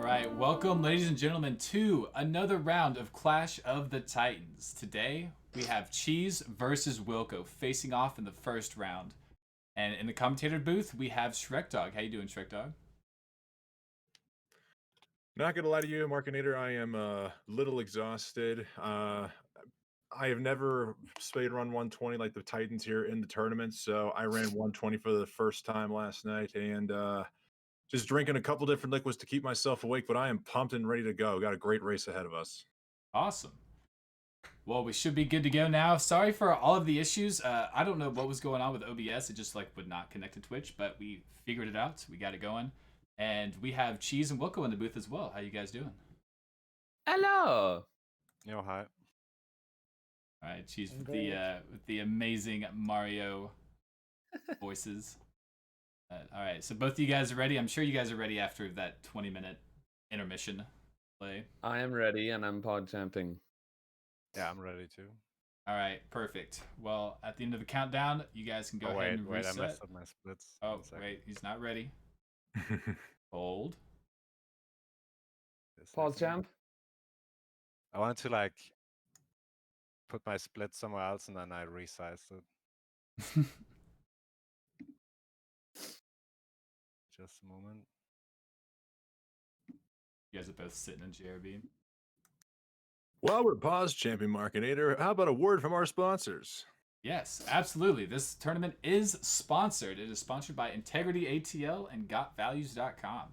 right, welcome, ladies and gentlemen, to another round of Clash of the Titans. Today, we have Cheese versus Wilko facing off in the first round. And in the commentator booth, we have Shrek Dog. How you doing, Shrek Dog? Not gonna lie to you, Markinator, I am a little exhausted. I have never spade run 120 like the Titans here in the tournament, so I ran 120 for the first time last night, and just drinking a couple different liquids to keep myself awake. But I am pumped and ready to go. Got a great race ahead of us. Awesome. Well, we should be good to go now. Sorry for all of the issues. I don't know what was going on with OBS. It just would not connect to Twitch, but we figured it out. We got it going. And we have Cheese and Wilko in the booth as well. How you guys doing? Hello. Yo, hi. All right, Cheese with the amazing Mario voices. All right, so both of you guys are ready. I'm sure you guys are ready after that 20-minute intermission play. I am ready and I'm pod champing. Yeah, I'm ready too. All right, perfect. Well, at the end of the countdown, you guys can go ahead and reset. I messed up my splits. Oh, wait, he's not ready. Hold. Pod champ. I want to like put my split somewhere else and then I resized it. Just a moment. You guys are both sitting in JRB. While we're pause champion Markinator, how about a word from our sponsors? Yes, absolutely. This tournament is sponsored. It is sponsored by Integrity ATL and GotValues.com.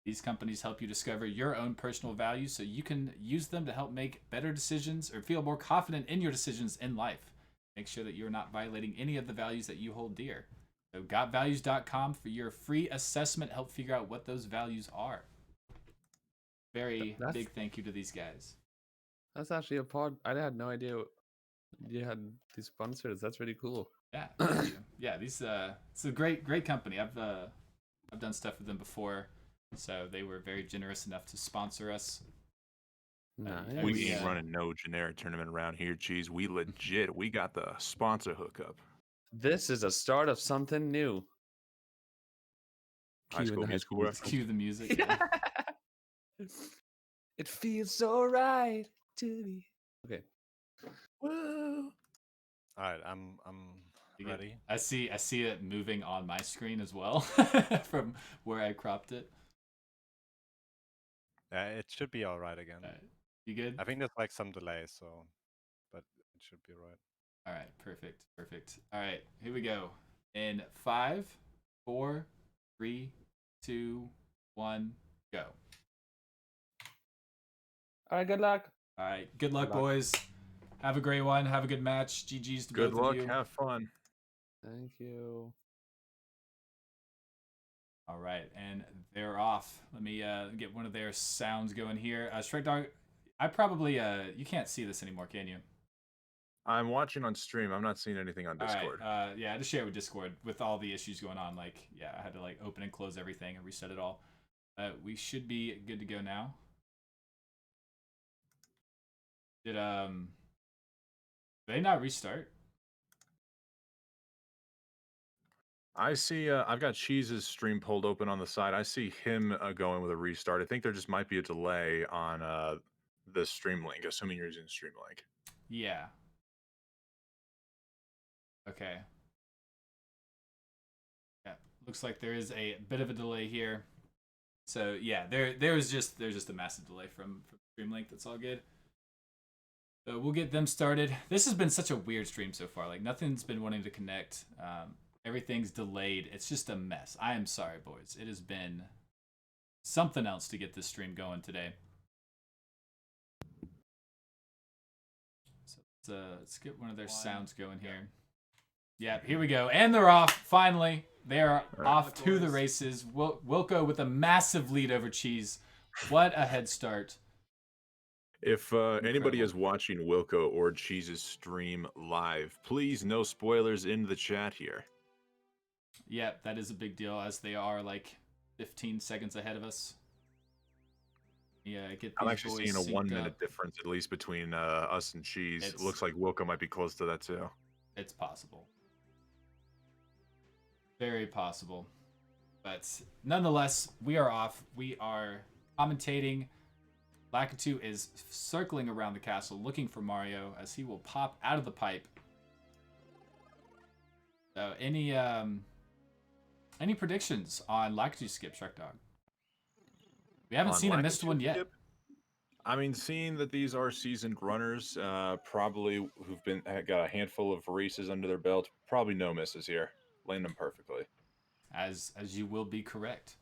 These companies help you discover your own personal values so you can use them to help make better decisions or feel more confident in your decisions in life. Make sure that you're not violating any of the values that you hold dear. So GotValues.com for your free assessment. Help figure out what those values are. Very big thank you to these guys. That's actually a pod. I had no idea you had these sponsors. That's really cool. Yeah, thank you. Yeah, these it's a great company. I've done stuff with them before, so they were very generous enough to sponsor us. Nice. We ain't running no generic tournament around here, Cheese. We legit. We got the sponsor hookup. This is a start of something new. High school musical reference. Cue the music. Yeah. It feels so right to be. Okay. Woo. All right, I'm ready. I see it moving on my screen as well from where I cropped it. Yeah, it should be all right again. You good? I think there's like some delay, so but it should be right. All right, perfect. All right, here we go. In 5, 4, 3, 2, 1, go. All right, good luck. All right, good luck, boys. Have a great one. Have a good match. GG's to Good both luck. of you. Have fun. Thank you. All right, and they're off. Let me get one of their sounds going here. Shrek Dog, I probably you can't see this anymore, can you? I'm watching on stream. I'm not seeing anything on Discord. All right, yeah, I just share it with Discord with all the issues going on. Like, yeah, I had to like open and close everything and reset it all. We should be good to go now. Did they not restart? I see. I've got Cheese's stream pulled open on the side. I see him going with a restart. I think there just might be a delay on the stream link, assuming you're using stream link. Yeah. Okay. Yeah, looks like there is a bit of a delay here. So yeah, there's just a massive delay from stream link. That's all good. So we'll get them started. This has been such a weird stream so far. Like nothing's been wanting to connect. Everything's delayed. It's just a mess. I am sorry, boys. It has been something else to get this stream going today. So let's get one of their sounds going here. Yeah, here we go. And they're off, finally. They're off to the races. Wilko with a massive lead over Cheese. What a head start. If anybody is watching Wilko or Cheese's stream live, please no spoilers in the chat here. Yeah, that is a big deal as they are like 15 seconds ahead of us. Yeah, get these I'm actually boys seeing a 1 synced minute up. difference at least between us and Cheese. It looks like Wilko might be close to that too. It's possible. Very possible. But nonetheless, we are off. We are commentating. Lakitu is circling around the castle looking for Mario as he will pop out of the pipe. So any predictions on Lakitu skip, Shark Dog? We haven't seen a missed one yet. I mean, seeing that these are seasoned runners, probably who've got a handful of races under their belt, probably no misses here. Land them perfectly. As you will be correct.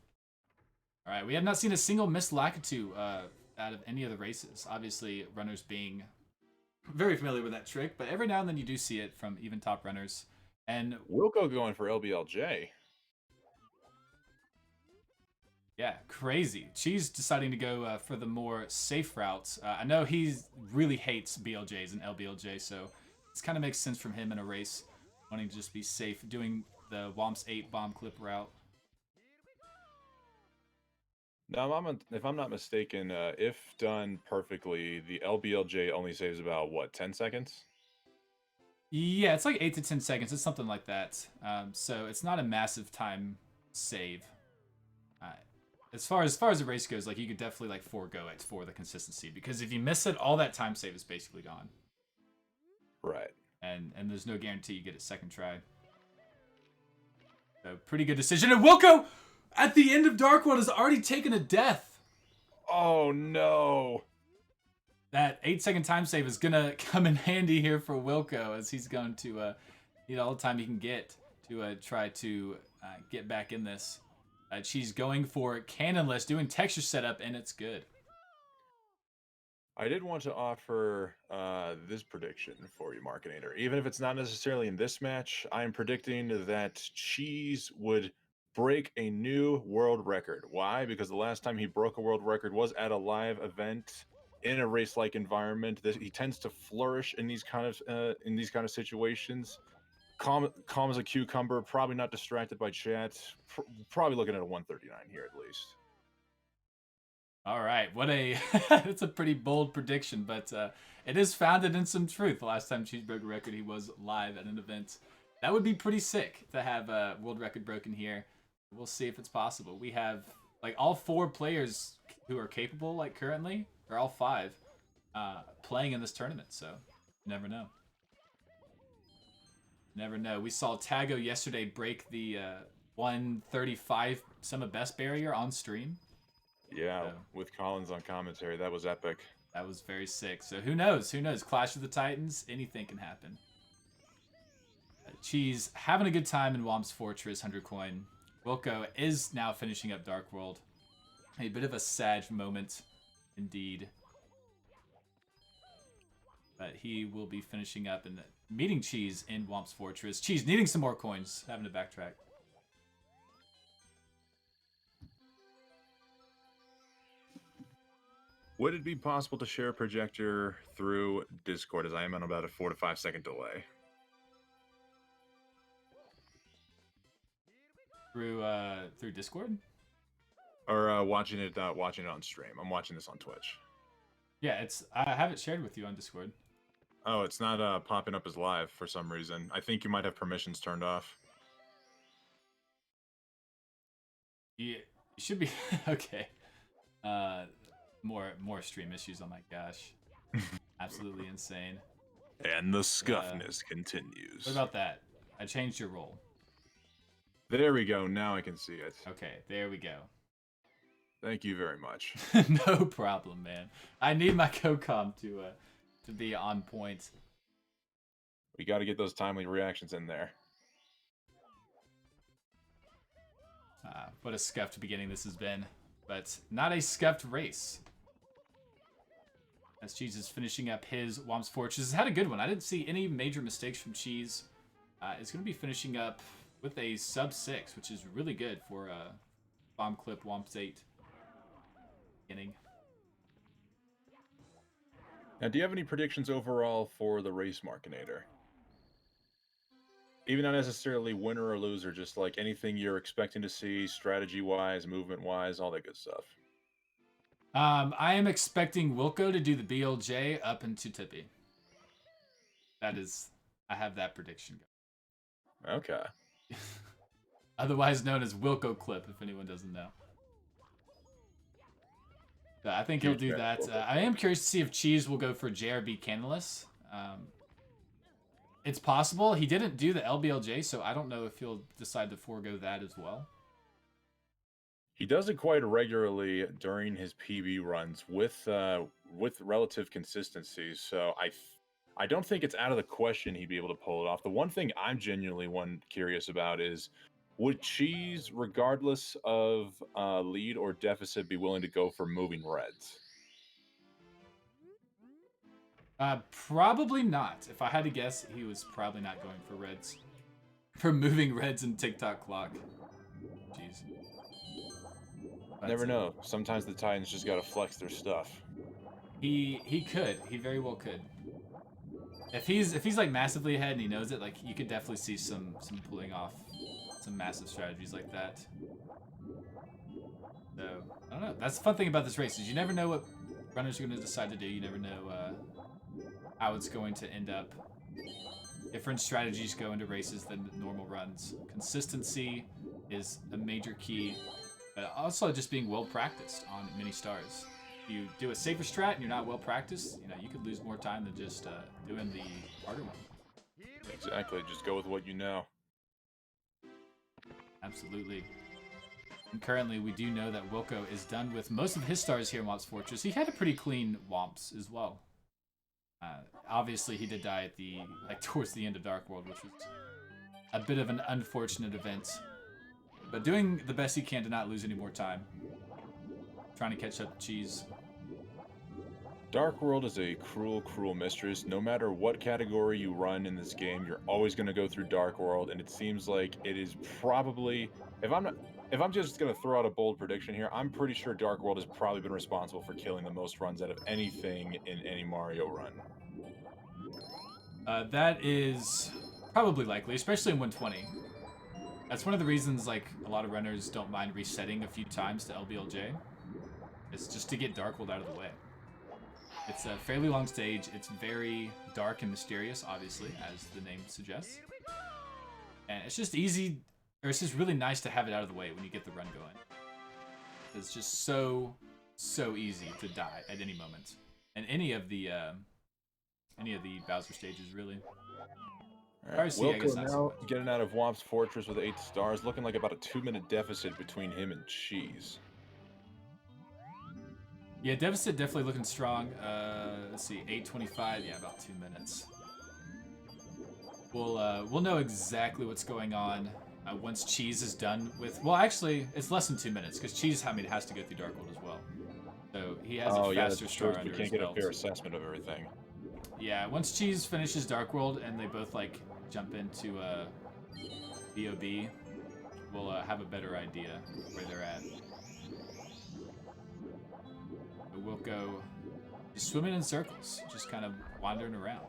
All right, we have not seen a single missed Lakitu out of any of the races. Obviously, runners being very familiar with that trick, but every now and then you do see it from even top runners. And Wilko going for LBLJ. Yeah, crazy. Cheese deciding to go for the more safe routes. I know he really hates BLJs and LBLJ, so this kind of makes sense from him in a race, wanting to just be safe, doing the Womps 8 bomb clip route. Now, if I'm not mistaken, if done perfectly, the LBLJ only saves about, what, 10 seconds? Yeah, it's like 8 to 10 seconds. It's something like that. So it's not a massive time save. As far as the race goes, like you could definitely like forego it for the consistency, because if you miss it, all that time save is basically gone. Right. And there's no guarantee you get a second try. So pretty good decision. And Wilko, at the end of Dark World, has already taken a death. Oh no. That 8-second time save is gonna come in handy here for Wilko, as he's going to need all the time he can get to try to get back in this. She's going for cannonless, doing texture setup, and it's good. I did want to offer this prediction for you, Markinator. Even if it's not necessarily in this match, I am predicting that Cheese would break a new world record. Why? Because the last time he broke a world record was at a live event in a race-like environment. He tends to flourish in these kind of situations. Calm as a cucumber, probably not distracted by chat. Probably looking at a 139 here at least. All right, it's a pretty bold prediction, but it is founded in some truth. The last time Cheese broke a record, he was live at an event. That would be pretty sick to have a world record broken here. We'll see if it's possible. We have like all 4 players who are capable, like currently, or all 5, playing in this tournament. So you never know. Never know. We saw Tago yesterday break the 135 Summer Best barrier on stream. Yeah, so, with Collins on commentary, that was epic. That was very sick. So who knows? Who knows? Clash of the Titans, anything can happen. Cheese having a good time in Womp's Fortress, 100 coin. Wilko is now finishing up Dark World. A bit of a sad moment, indeed. But he will be finishing up and meeting Cheese in Womp's Fortress. Cheese needing some more coins, having to backtrack. Would it be possible to share a projector through Discord, as I am on about a 4 to 5 second delay? Through Discord? Or watching it on stream. I'm watching this on Twitch. Yeah, I have it shared with you on Discord. Oh, it's not popping up as live for some reason. I think you might have permissions turned off. Yeah, it should be okay. More stream issues. Oh my gosh, absolutely insane. And the scuffness continues. What about that? I changed your role. There we go. Now I can see it. Okay, there we go. Thank you very much. No problem, man. I need my co-com to be on point. We got to get those timely reactions in there. What a scuffed beginning this has been, but not a scuffed race. As Cheese is finishing up his Womp's Fortress. Has had a good one. I didn't see any major mistakes from Cheese. Is going to be finishing up with a sub-6, which is really good for bomb clip Womp's 8 beginning. Now, do you have any predictions overall for the race, Markinator? Even not necessarily winner or loser, just like anything you're expecting to see, strategy-wise, movement-wise, all that good stuff. I am expecting Wilko to do the BLJ up into Tippy. I have that prediction going. Okay. Otherwise known as Wilko clip, if anyone doesn't know. So I think he'll Huge do fan that. of Wilko. I am curious to see if Cheese will go for JRB Canalus. It's possible. He didn't do the LBLJ, so I don't know if he'll decide to forego that as well. He does it quite regularly during his PB runs with relative consistency. So I don't think it's out of the question he'd be able to pull it off. The one thing I'm genuinely curious about is, would Cheese, regardless of lead or deficit, be willing to go for moving reds? Probably not. If I had to guess, he was probably not going for reds. For moving reds in TikTok clock. Jeez. Never know. Sometimes the Titans just gotta flex their stuff. He could. He very well could. If he's like massively ahead and he knows it, like you could definitely see some pulling off some massive strategies like that. So I don't know. That's the fun thing about this race is you never know what runners are going to decide to do. You never know how it's going to end up. Different strategies go into races than normal runs. Consistency is a major key, but also just being well practiced on mini stars. If you do a safer strat and you're not well practiced, you know, you could lose more time than just doing the harder one. Exactly. Just go with what you know. Absolutely. And currently, we do know that Wilko is done with most of his stars here in Womp's Fortress. He had a pretty clean Womps as well. Obviously, he did die at towards the end of Dark World, which was a bit of an unfortunate event. But doing the best he can to not lose any more time. Trying to catch up to Cheese. Dark World is a cruel, cruel mistress. No matter what category you run in this game, you're always going to go through Dark World, and it seems like it is probably, if I'm just going to throw out a bold prediction here, I'm pretty sure Dark World has probably been responsible for killing the most runs out of anything in any Mario run. That is probably likely, especially in 120. That's one of the reasons like a lot of runners don't mind resetting a few times to LBLJ. It's just to get Dark World out of the way. It's a fairly long stage. It's very dark and mysterious, obviously, as the name suggests. And it's just easy, or it's just really nice to have it out of the way when you get the run going. It's just so easy to die at any moment. And any of the Bowser stages, really. All right, RC, I guess Wilko not now so much. getting out of Womp's Fortress with 8 stars, looking like about a 2-minute deficit between him and Cheese. Yeah, deficit definitely looking strong. Let's see, 8:25. Yeah, about 2 minutes. We'll know exactly what's going on once Cheese is done with. Well, actually, it's less than 2 minutes because Cheese, has to go through Dark World as well. So he has a faster star under we his can't get belt. a fair assessment of everything. Yeah, once Cheese finishes Dark World and they both like jump into BOB, we'll have a better idea where they're at. Wilko just swimming in circles, just kind of wandering around.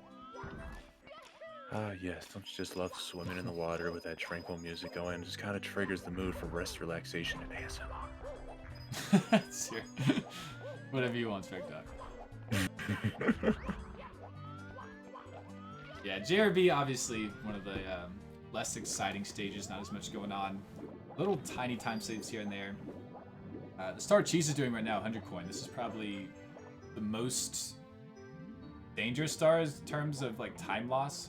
Ah, yes, don't you just love swimming in the water with that tranquil music going? It just kind of triggers the mood for rest, relaxation, and ASMR. Sure. Whatever you want, Strike Dog. Yeah, JRB obviously one of the less exciting stages, not as much going on. Little tiny time saves here and there. The star Cheese is doing right now, 100 coin. This is probably the most dangerous star in terms of like time loss,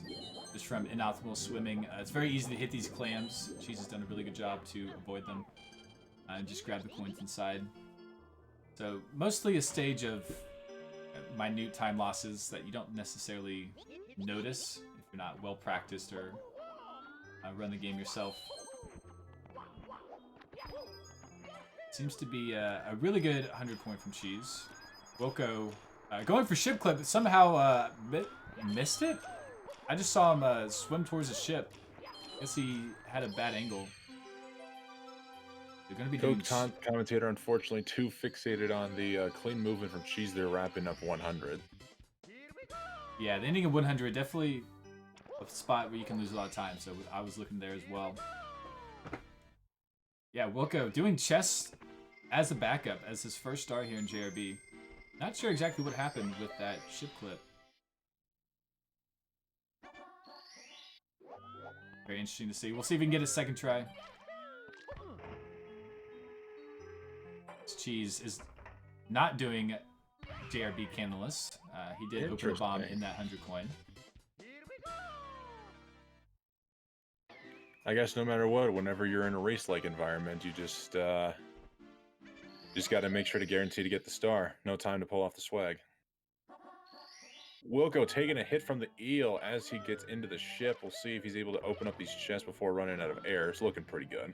just from inoptimal swimming. It's very easy to hit these clams. Cheese has done a really good job to avoid them and just grab the coins inside. So mostly a stage of minute time losses that you don't necessarily notice if you're not well practiced or run the game yourself. Seems to be a really good 100 coin from Cheese. Wilko going for ship clip, somehow missed it. I just saw him swim towards the ship. Guess he had a bad angle. They're gonna be doing. Commentator, unfortunately, too fixated on the clean movement from Cheese there, wrapping up 100. Yeah, the ending of 100 definitely a spot where you can lose a lot of time. So I was looking there as well. Yeah, Wilko doing chess as a backup, as his first star here in JRB. Not sure exactly what happened with that ship clip. Very interesting to see. We'll see if we can get a second try. This Cheese is not doing JRB canonless. He did open a bomb Interesting. in that 100 coin. I guess no matter what, whenever you're in a race-like environment, you just got to make sure to guarantee to get the star. No time to pull off the swag. Wilko taking a hit from the eel as he gets into the ship. We'll see if he's able to open up these chests before running out of air. It's looking pretty good.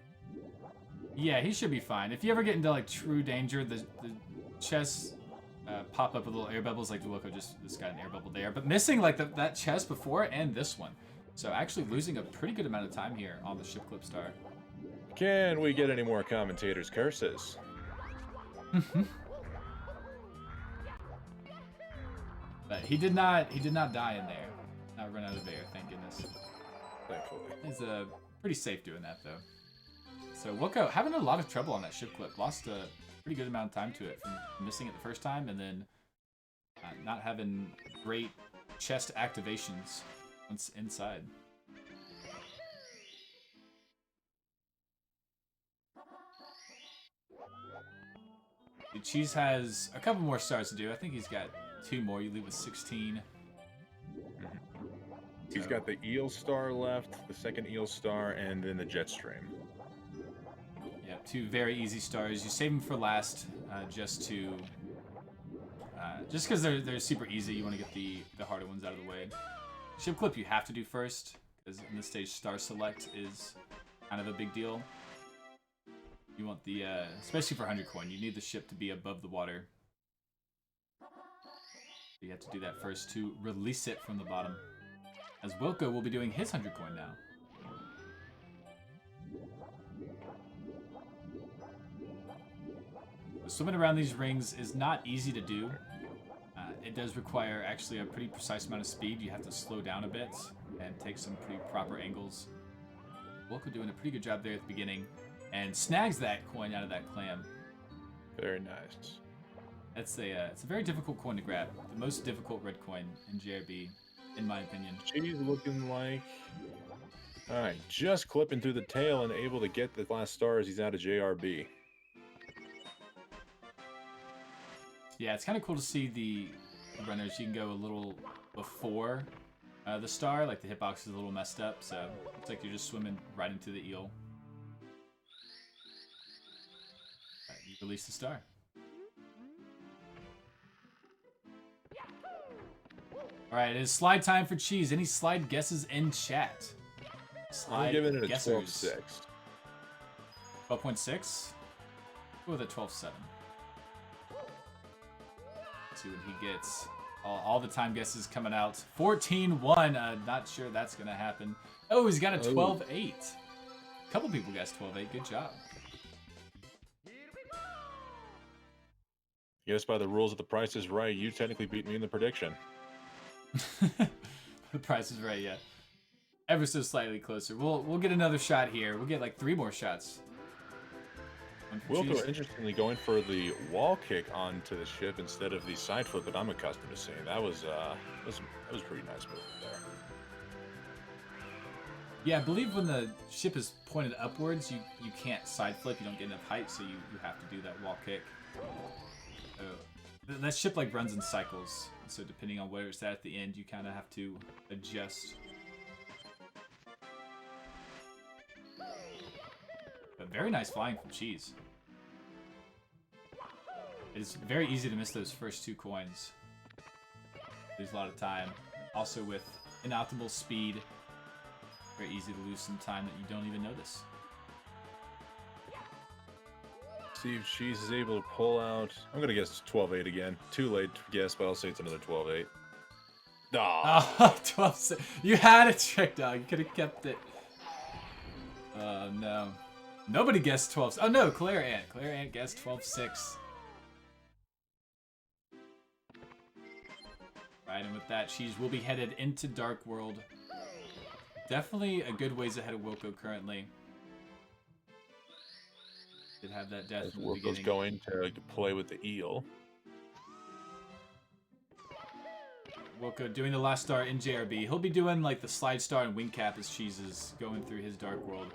Yeah, he should be fine. If you ever get into like true danger, the chests pop up with little air bubbles. Like Wilko just got an air bubble there, but missing like that chest before and this one. So actually losing a pretty good amount of time here on the ship clip star. Can we get any more commentators' curses? But he did not die in there. Not run out of air, thank goodness. Thankfully. He's pretty safe doing that though. So Wilko having a lot of trouble on that ship clip. Lost a pretty good amount of time to it from missing it the first time and then not having great chest activations once inside. Cheese has a couple more stars to do. I think he's got 2 more. You leave with 16. He's got the eel star left, the second eel star, and then the jet stream. Yeah, 2 very easy stars. You save them for last, just because they're super easy. You want to get the harder ones out of the way. Ship clip you have to do first, because in this stage star select is kind of a big deal. You want the, especially for 100 coin, you need the ship to be above the water. You have to do that first to release it from the bottom. As Wilko will be doing his 100 coin now. Swimming around these rings is not easy to do. It does require actually a pretty precise amount of speed. You have to slow down a bit and take some pretty proper angles. Wilko doing a pretty good job there at the beginning and snags that coin out of that clam. Very nice. It's a very difficult coin to grab. The most difficult red coin in JRB, in my opinion. She's looking like... Alright, just clipping through the tail and able to get the last star as he's out of JRB. Yeah, it's kind of cool to see the runners. You can go a little before the star, like the hitbox is a little messed up, so it's like you're just swimming right into the eel. Right, you release the star. Alright, it is slide time for Cheese. Any slide guesses in chat? Slide I'm giving it a guessers. 12.6. 12.6? Go with a 12.7. See what he gets. All the time guesses coming out. 14-1. Not sure that's going to happen. Oh, he's got a 12-8. A couple people guessed 12-8. Good job. Yes, by the rules of the Price is Right, you technically beat me in the prediction. The Price is Right, yeah. Ever so slightly closer. We'll get another shot here. We'll get like 3 more shots. Wilko, interestingly, going for the wall kick onto the ship instead of the side flip that I'm accustomed to seeing. That was a pretty nice move there. Yeah, I believe when the ship is pointed upwards, you can't side flip. You don't get enough height, so you have to do that wall kick. That ship like runs in cycles, so depending on where it's at the end, you kind of have to adjust. But very nice flying from Cheese. It's very easy to miss those first 2 coins. There's a lot of time. Also with inoptimal speed, very easy to lose some time that you don't even notice. See if Cheese is able to pull out... I'm going to guess 12-8 again. Too late to guess, but I'll say it's another 12-8. Oh, 12. You had a trick, dog. You could have kept it. Oh, no. Nobody guessed 12. Oh, no. Claire Ant. Claire Ant guessed 12-6. Right, and with that, Cheese will be headed into Dark World. Definitely a good ways ahead of Wilko currently. Did have that death from the Wilko's beginning. going to play with the eel. Wilko doing the last star in JRB. He'll be doing like the slide star and wing cap as Cheese is going through his Dark World.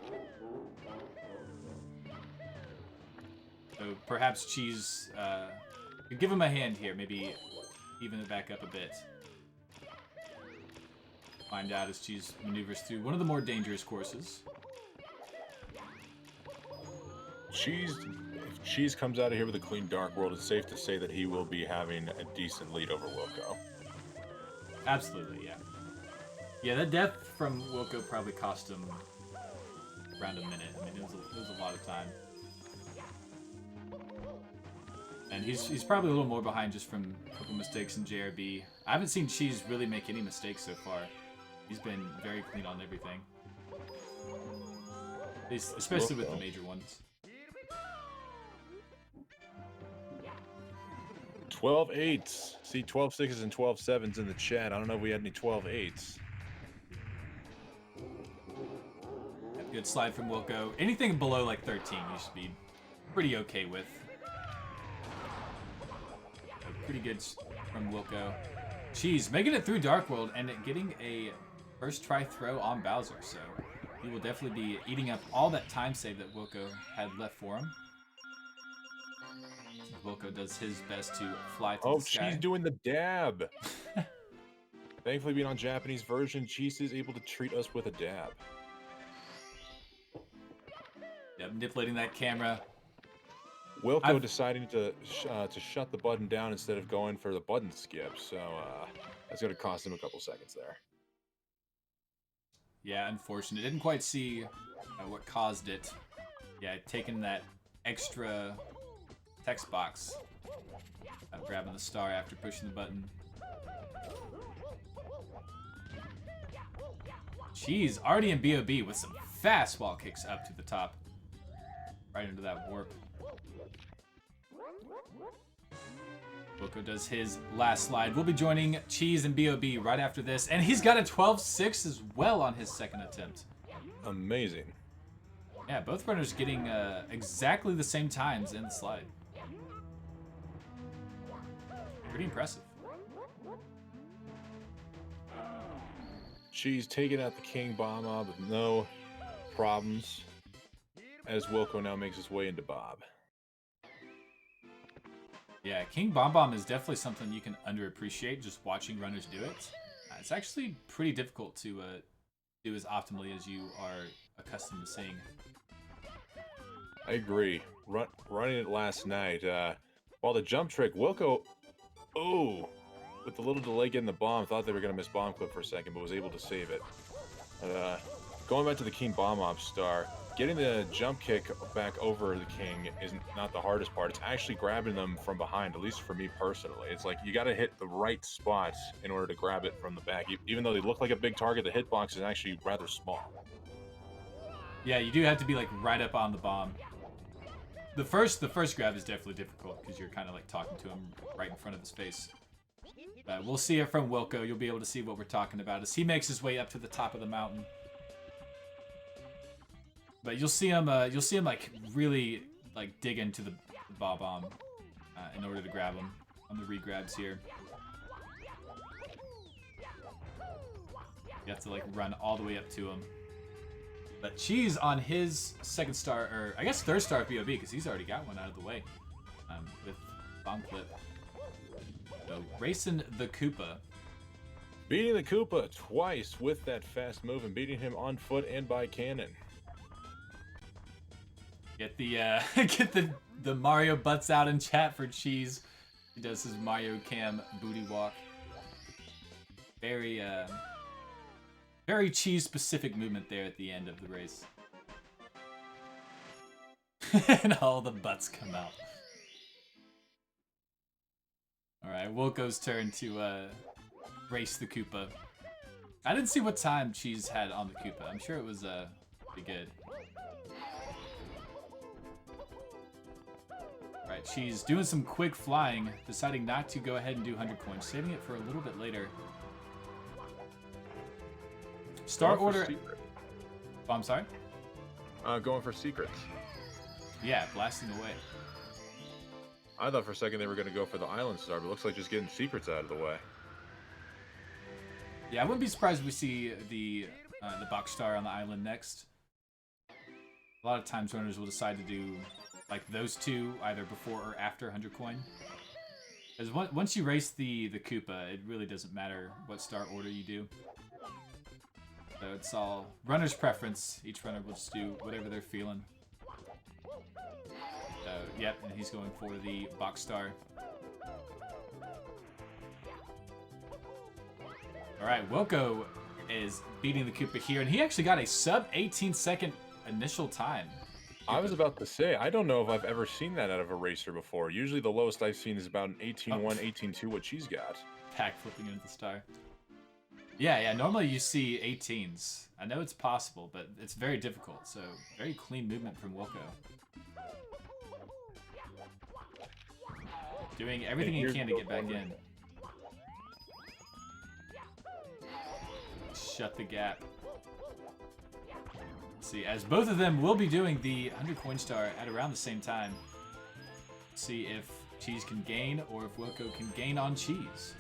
So perhaps Cheese Give him a hand here, maybe even it back up a bit. Find out as Cheese maneuvers through one of the more dangerous courses. If Cheese comes out of here with a clean Dark World, it's safe to say that he will be having a decent lead over Wilko. Absolutely, yeah. Yeah, that death from Wilko probably cost him around a minute. I mean, it was a lot of time. And he's probably a little more behind just from a couple mistakes in JRB. I haven't seen Cheese really make any mistakes so far. He's been very clean on everything. Especially with the major ones. 12-8s. See 12-6s and 12-7s in the chat. I don't know if we had any 12-8s. Good slide from Wilko. Anything below like 13 you should be pretty okay with. Pretty good from Wilko. Cheese making it through Dark World and getting a first try throw on Bowser, so he will definitely be eating up all that time save that Wilko had left for him. Wilko does his best to fly to the sky. Cheese doing the dab. Thankfully, being on Japanese version, Cheese is able to treat us with a dab. Yep, manipulating that camera. Wilko deciding to shut the button down instead of going for the button skip, so that's going to cost him a couple seconds there. Yeah, unfortunate. Didn't quite see what caused it. Yeah, taking that extra text box. Grabbing the star after pushing the button. Jeez, already in BOB with some fast wall kicks up to the top. Right into that warp. Wilko does his last slide. We'll be joining Cheese and BOB right after this. And he's got a 12-6 as well on his second attempt. Amazing. Yeah, both runners getting exactly the same times in the slide. Pretty impressive. Cheese taking out the King Bomb Mob with no problems as Wilko now makes his way into Bob. Yeah, King Bomb Bomb is definitely something you can underappreciate just watching runners do it. It's actually pretty difficult to do as optimally as you are accustomed to seeing. I agree. Running it last night, while the jump trick, Wilko, with the little delay getting the bomb, thought they were going to miss bomb clip for a second, but was able to save it. Going back to the King Bomb Mob star, getting the jump kick back over the King is not the hardest part. It's actually grabbing them from behind, at least for me personally. It's like you got to hit the right spot in order to grab it from the back. Even though they look like a big target, the hitbox is actually rather small. Yeah, you do have to be like right up on the bomb. The first grab is definitely difficult because you're kind of like talking to him right in front of his face. But we'll see it from Wilko. You'll be able to see what we're talking about as he makes his way up to the top of the mountain. But you'll see him like really like dig into the bob bomb in order to grab him on the re-grabs here. You have to like run all the way up to him. But Cheese on his second star, or I guess third star of BOB, because he's already got one out of the way with bomb clip. So racing the Koopa. Beating the Koopa twice with that fast move and beating him on foot and by cannon. Get the get the Mario butts out in chat for Cheese. He does his Mario Cam booty walk. Very very Cheese specific movement there at the end of the race. And all the butts come out. Alright, Wilko's turn to race the Koopa. I didn't see what time Cheese had on the Koopa. I'm sure it was pretty good. Alright, Cheese doing some quick flying, deciding not to go ahead and do 100 coins, saving it for a little bit later. Start order. Oh, I'm sorry? Going for secrets. Yeah, blasting away. I thought for a second they were going to go for the island star, but it looks like just getting secrets out of the way. Yeah, I wouldn't be surprised if we see the box star on the island next. A lot of times runners will decide to do like those two either before or after 100 coin. Because once you race the Koopa, it really doesn't matter what start order you do. So it's all runner's preference. Each runner will just do whatever they're feeling. So, yep, and he's going for the box star. Alright, Wilko is beating the Koopa here, and he actually got a sub 18-second initial time. I was about to say, I don't know if I've ever seen that out of a racer before. Usually the lowest I've seen is about an 18-1, 18-2, what she's got. Pack flipping into the star. Yeah, normally you see 18s. I know it's possible, but it's very difficult, so very clean movement from Wilko. Doing everything he can to get back in. Shut the gap. Let's see, as both of them will be doing the 100 coin star at around the same time. See if Cheese can gain or if Wilko can gain on Cheese.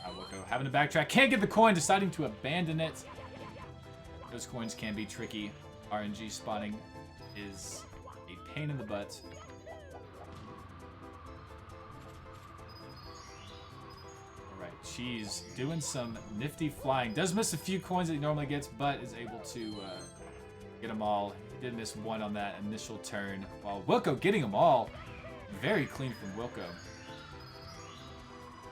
Wilko having to backtrack, can't get the coin, deciding to abandon it. Those coins can be tricky. RNG spawning is a pain in the butt. Cheese doing some nifty flying. Does miss a few coins that he normally gets, but is able to get them all. He did miss one on that initial turn, while Wilko getting them all. Very clean from Wilko.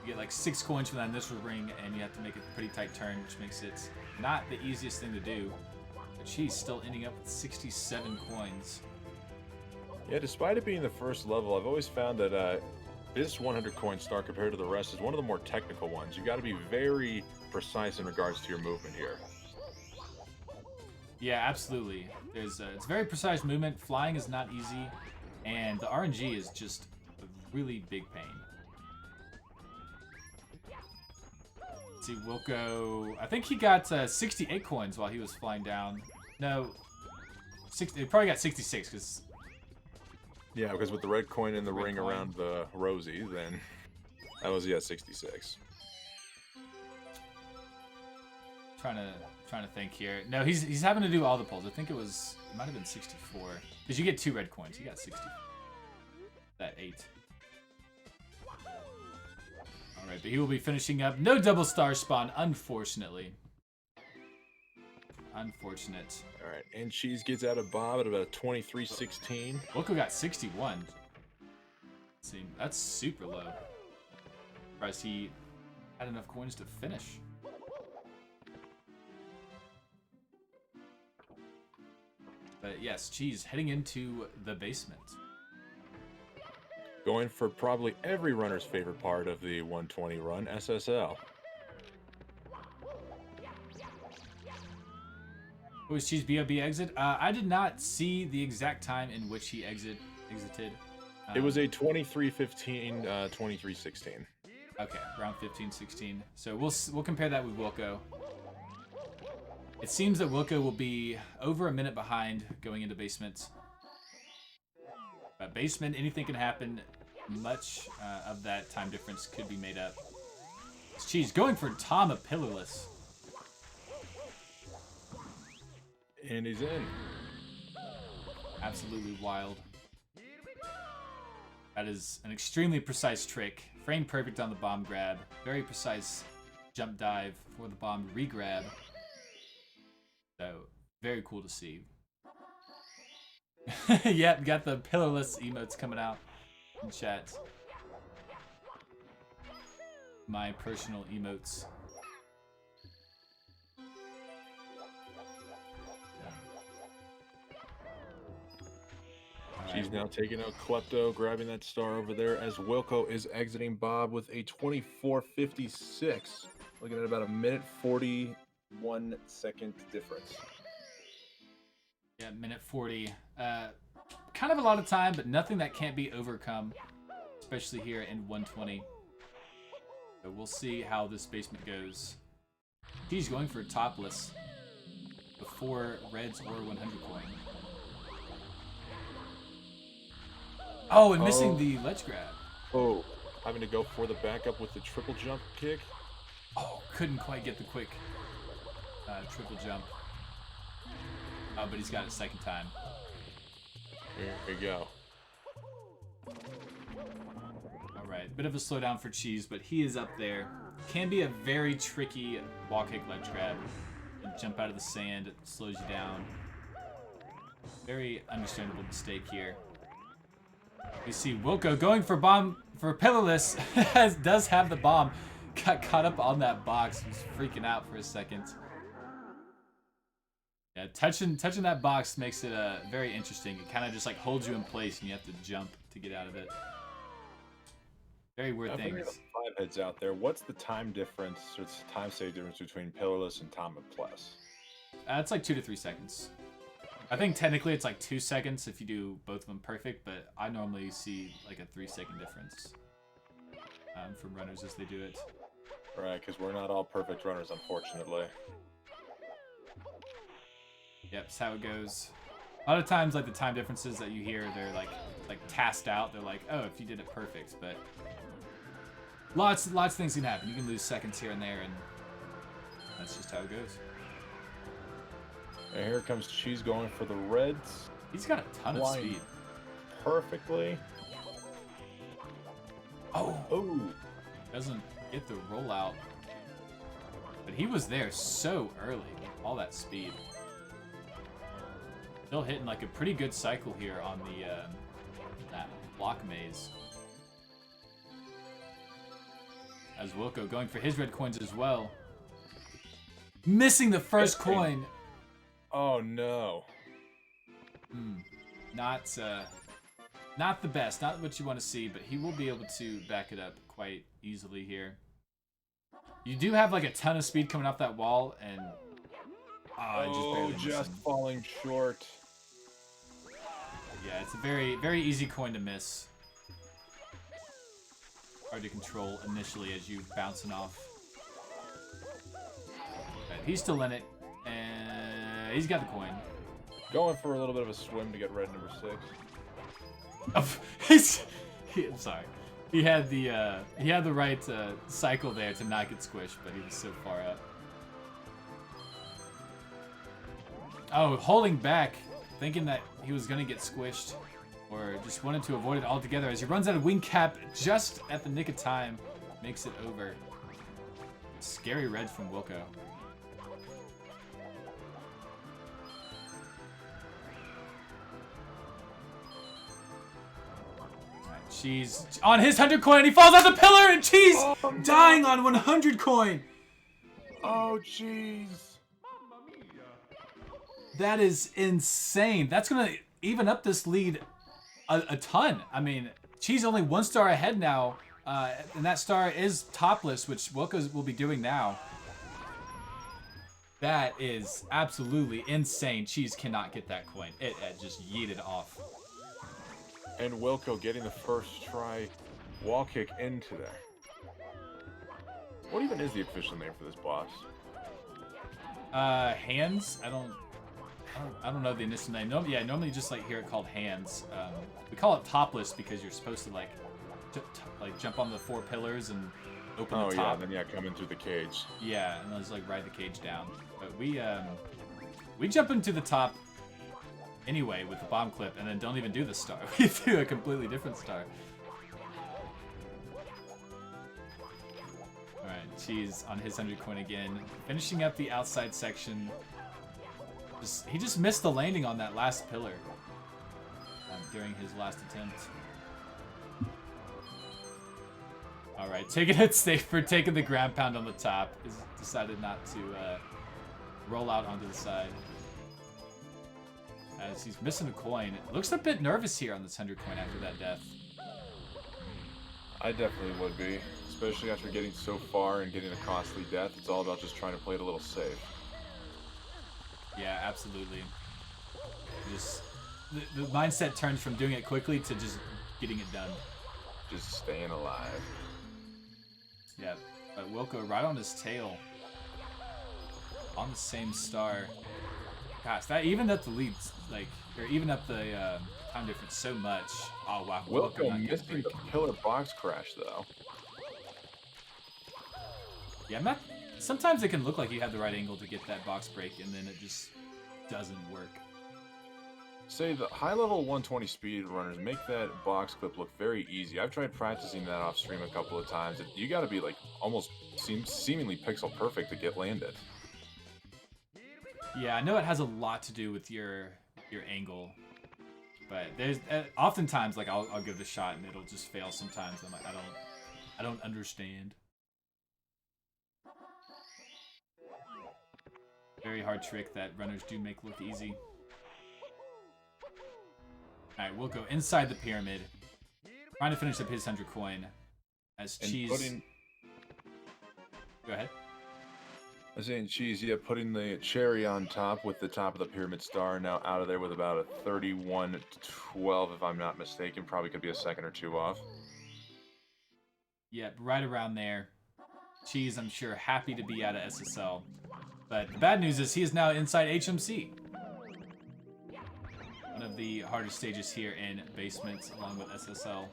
You get like 6 coins from that initial ring, and you have to make a pretty tight turn, which makes it not the easiest thing to do. But Cheese still ending up with 67 coins. Yeah, despite it being the first level, I've always found that this 100 coin star compared to the rest is one of the more technical ones. You got to be very precise in regards to your movement here. Yeah, absolutely. There's it's very precise movement. Flying is not easy, and the RNG is just a really big pain. Let's see, Wilko, I think he got 68 coins while he was flying down. No, he probably got 66 because. Yeah, because with the red coin in the ring coin around the Rosie, then that was 66. Trying to think here. No, he's having to do all the pulls. I think it might have been 64 because you get 2 red coins. He got 60. That 8. All right, but he will be finishing up. No double star spawn, unfortunately. Unfortunate. All right, and Cheese gets out of Bob at about 23-16. Wilko got 61. Let's see, that's super low. Surprised he had enough coins to finish. But yes, Cheese heading into the basement. Going for probably every runner's favorite part of the 120 run, SSL. Was Cheese BOB exit? I did not see the exact time in which he exited. It was a 23-15, 23-16. Okay, around 15-16. So we'll compare that with Wilko. It seems that Wilko will be over a minute behind going into basement. But basement, anything can happen. Much of that time difference could be made up. It's Cheese going for Tom of Pillarless. And he's in. Absolutely wild. That is an extremely precise trick. Frame perfect on the bomb grab. Very precise jump dive for the bomb re-grab. So, very cool to see. Yep, got the pillarless emotes coming out in chat. My personal emotes. She's now taking out Klepto, grabbing that star over there as Wilko is exiting Bob with a 24-56. Looking at about a minute 41 second difference. Yeah, minute 40. Kind of a lot of time, but nothing that can't be overcome, especially here in 120. So we'll see how this basement goes. He's going for topless before reds or 100 coin. Oh, and missing the ledge grab. Oh, having to go for the backup with the triple jump kick. Oh, couldn't quite get the quick triple jump. Oh, but he's got it second time. There you go. Bit of a slowdown for Cheese, but he is up there. Can be a very tricky wall kick ledge grab. Jump out of the sand, it slows you down. Very understandable mistake here. We see Wilko going for bomb for pillarless. Does have the bomb. Got caught up on that box. He's freaking out for a second. Yeah, touching that box makes it very interesting. It kind of just like holds you in place, and you have to jump to get out of it. Very weird things. For the five heads out there, what's the time difference or time save difference between pillarless and Tom and Plus? It's like 2 to 3 seconds. I think technically it's like 2 seconds if you do both of them perfect, but I normally see like a 3-second difference from runners as they do it. Right, because we're not all perfect runners, unfortunately. Yep, that's how it goes. A lot of times, like the time differences that you hear, they're like tasked out. They're like, oh, if you did it perfect, but lots of things can happen. You can lose seconds here and there, and that's just how it goes. And here comes Cheese going for the reds. He's got a ton of speed. Perfectly. Oh, Oh. doesn't get the rollout, but he was there so early. All that speed. Still hitting like a pretty good cycle here on the that block maze. As Wilko going for his red coins as well. Missing the first coin. Oh no. Not the best, not what you want to see, but he will be able to back it up quite easily here. You do have like a ton of speed coming off that wall, and just falling short. Yeah, it's a very easy coin to miss. Hard to control initially as you bouncing off. But he's still in it, and he's got the coin. Going for a little bit of a swim to get red number 6. I'm sorry. He had the right cycle there to not get squished, but he was so far up. Oh, holding back, thinking that he was gonna get squished, or just wanted to avoid it altogether as he runs out of wing cap just at the nick of time, makes it over. Scary red from Wilko. Cheese on his 100 coin, he falls off the pillar, and Cheese dying on 100 coin. Oh, jeez. That is insane. That's gonna even up this lead a ton. I mean, Cheese only 1 star ahead now, and that star is topless, which Wilko will be doing now. That is absolutely insane. Cheese cannot get that coin. It just yeeted off. And Wilko getting the first try wall kick into there. What even is the official name for this boss? Hands? I don't know the initial name. No, yeah, normally you just like hear it called hands. We call it topless because you're supposed to like jump on the 4 pillars and open the top. And then come in through the cage. Yeah, and just like ride the cage down. But we jump into the top anyway with the bomb clip, and then don't even do the star. We do a completely different star. Alright, Cheese on his 100 coin again. Finishing up the outside section. He just missed the landing on that last pillar during his last attempt. Alright, taking it safe for taking the ground pound on the top. He's decided not to roll out onto the side. As he's missing a coin. Looks a bit nervous here on this 100 coin after that death. I definitely would be. Especially after getting so far and getting a costly death. It's all about just trying to play it a little safe. Yeah, absolutely. Just the mindset turns from doing it quickly to just getting it done. Just staying alive. Yeah, but Wilko right on his tail. On the same star. Gosh, that evened up the leads, like, or even up the time difference so much. Oh wow, Wilko missing the pillar box crash though. Yeah, sometimes it can look like you have the right angle to get that box break, and then it just doesn't work. say the high-level 120 speedrunners make that box clip look very easy. I've tried practicing that off stream a couple of times. You got to be like almost seemingly pixel perfect to get landed. Yeah, I know it has a lot to do with your angle, but there's oftentimes like I'll give it a shot and it'll just fail sometimes. I'm like I don't understand. Very hard trick that runners do make look easy. Alright, we'll go inside the pyramid. Trying to finish up his 100 coin. As Cheese... Go ahead. I was saying Cheese, yeah, putting the cherry on top with the top of the pyramid star now out of there with about a 31-12, if I'm not mistaken. Probably could be a second or two off. Yep, right around there. Cheese, I'm sure, happy to be out of SSL. But the bad news is he is now inside HMC. One of the hardest stages here in basements, along with SSL.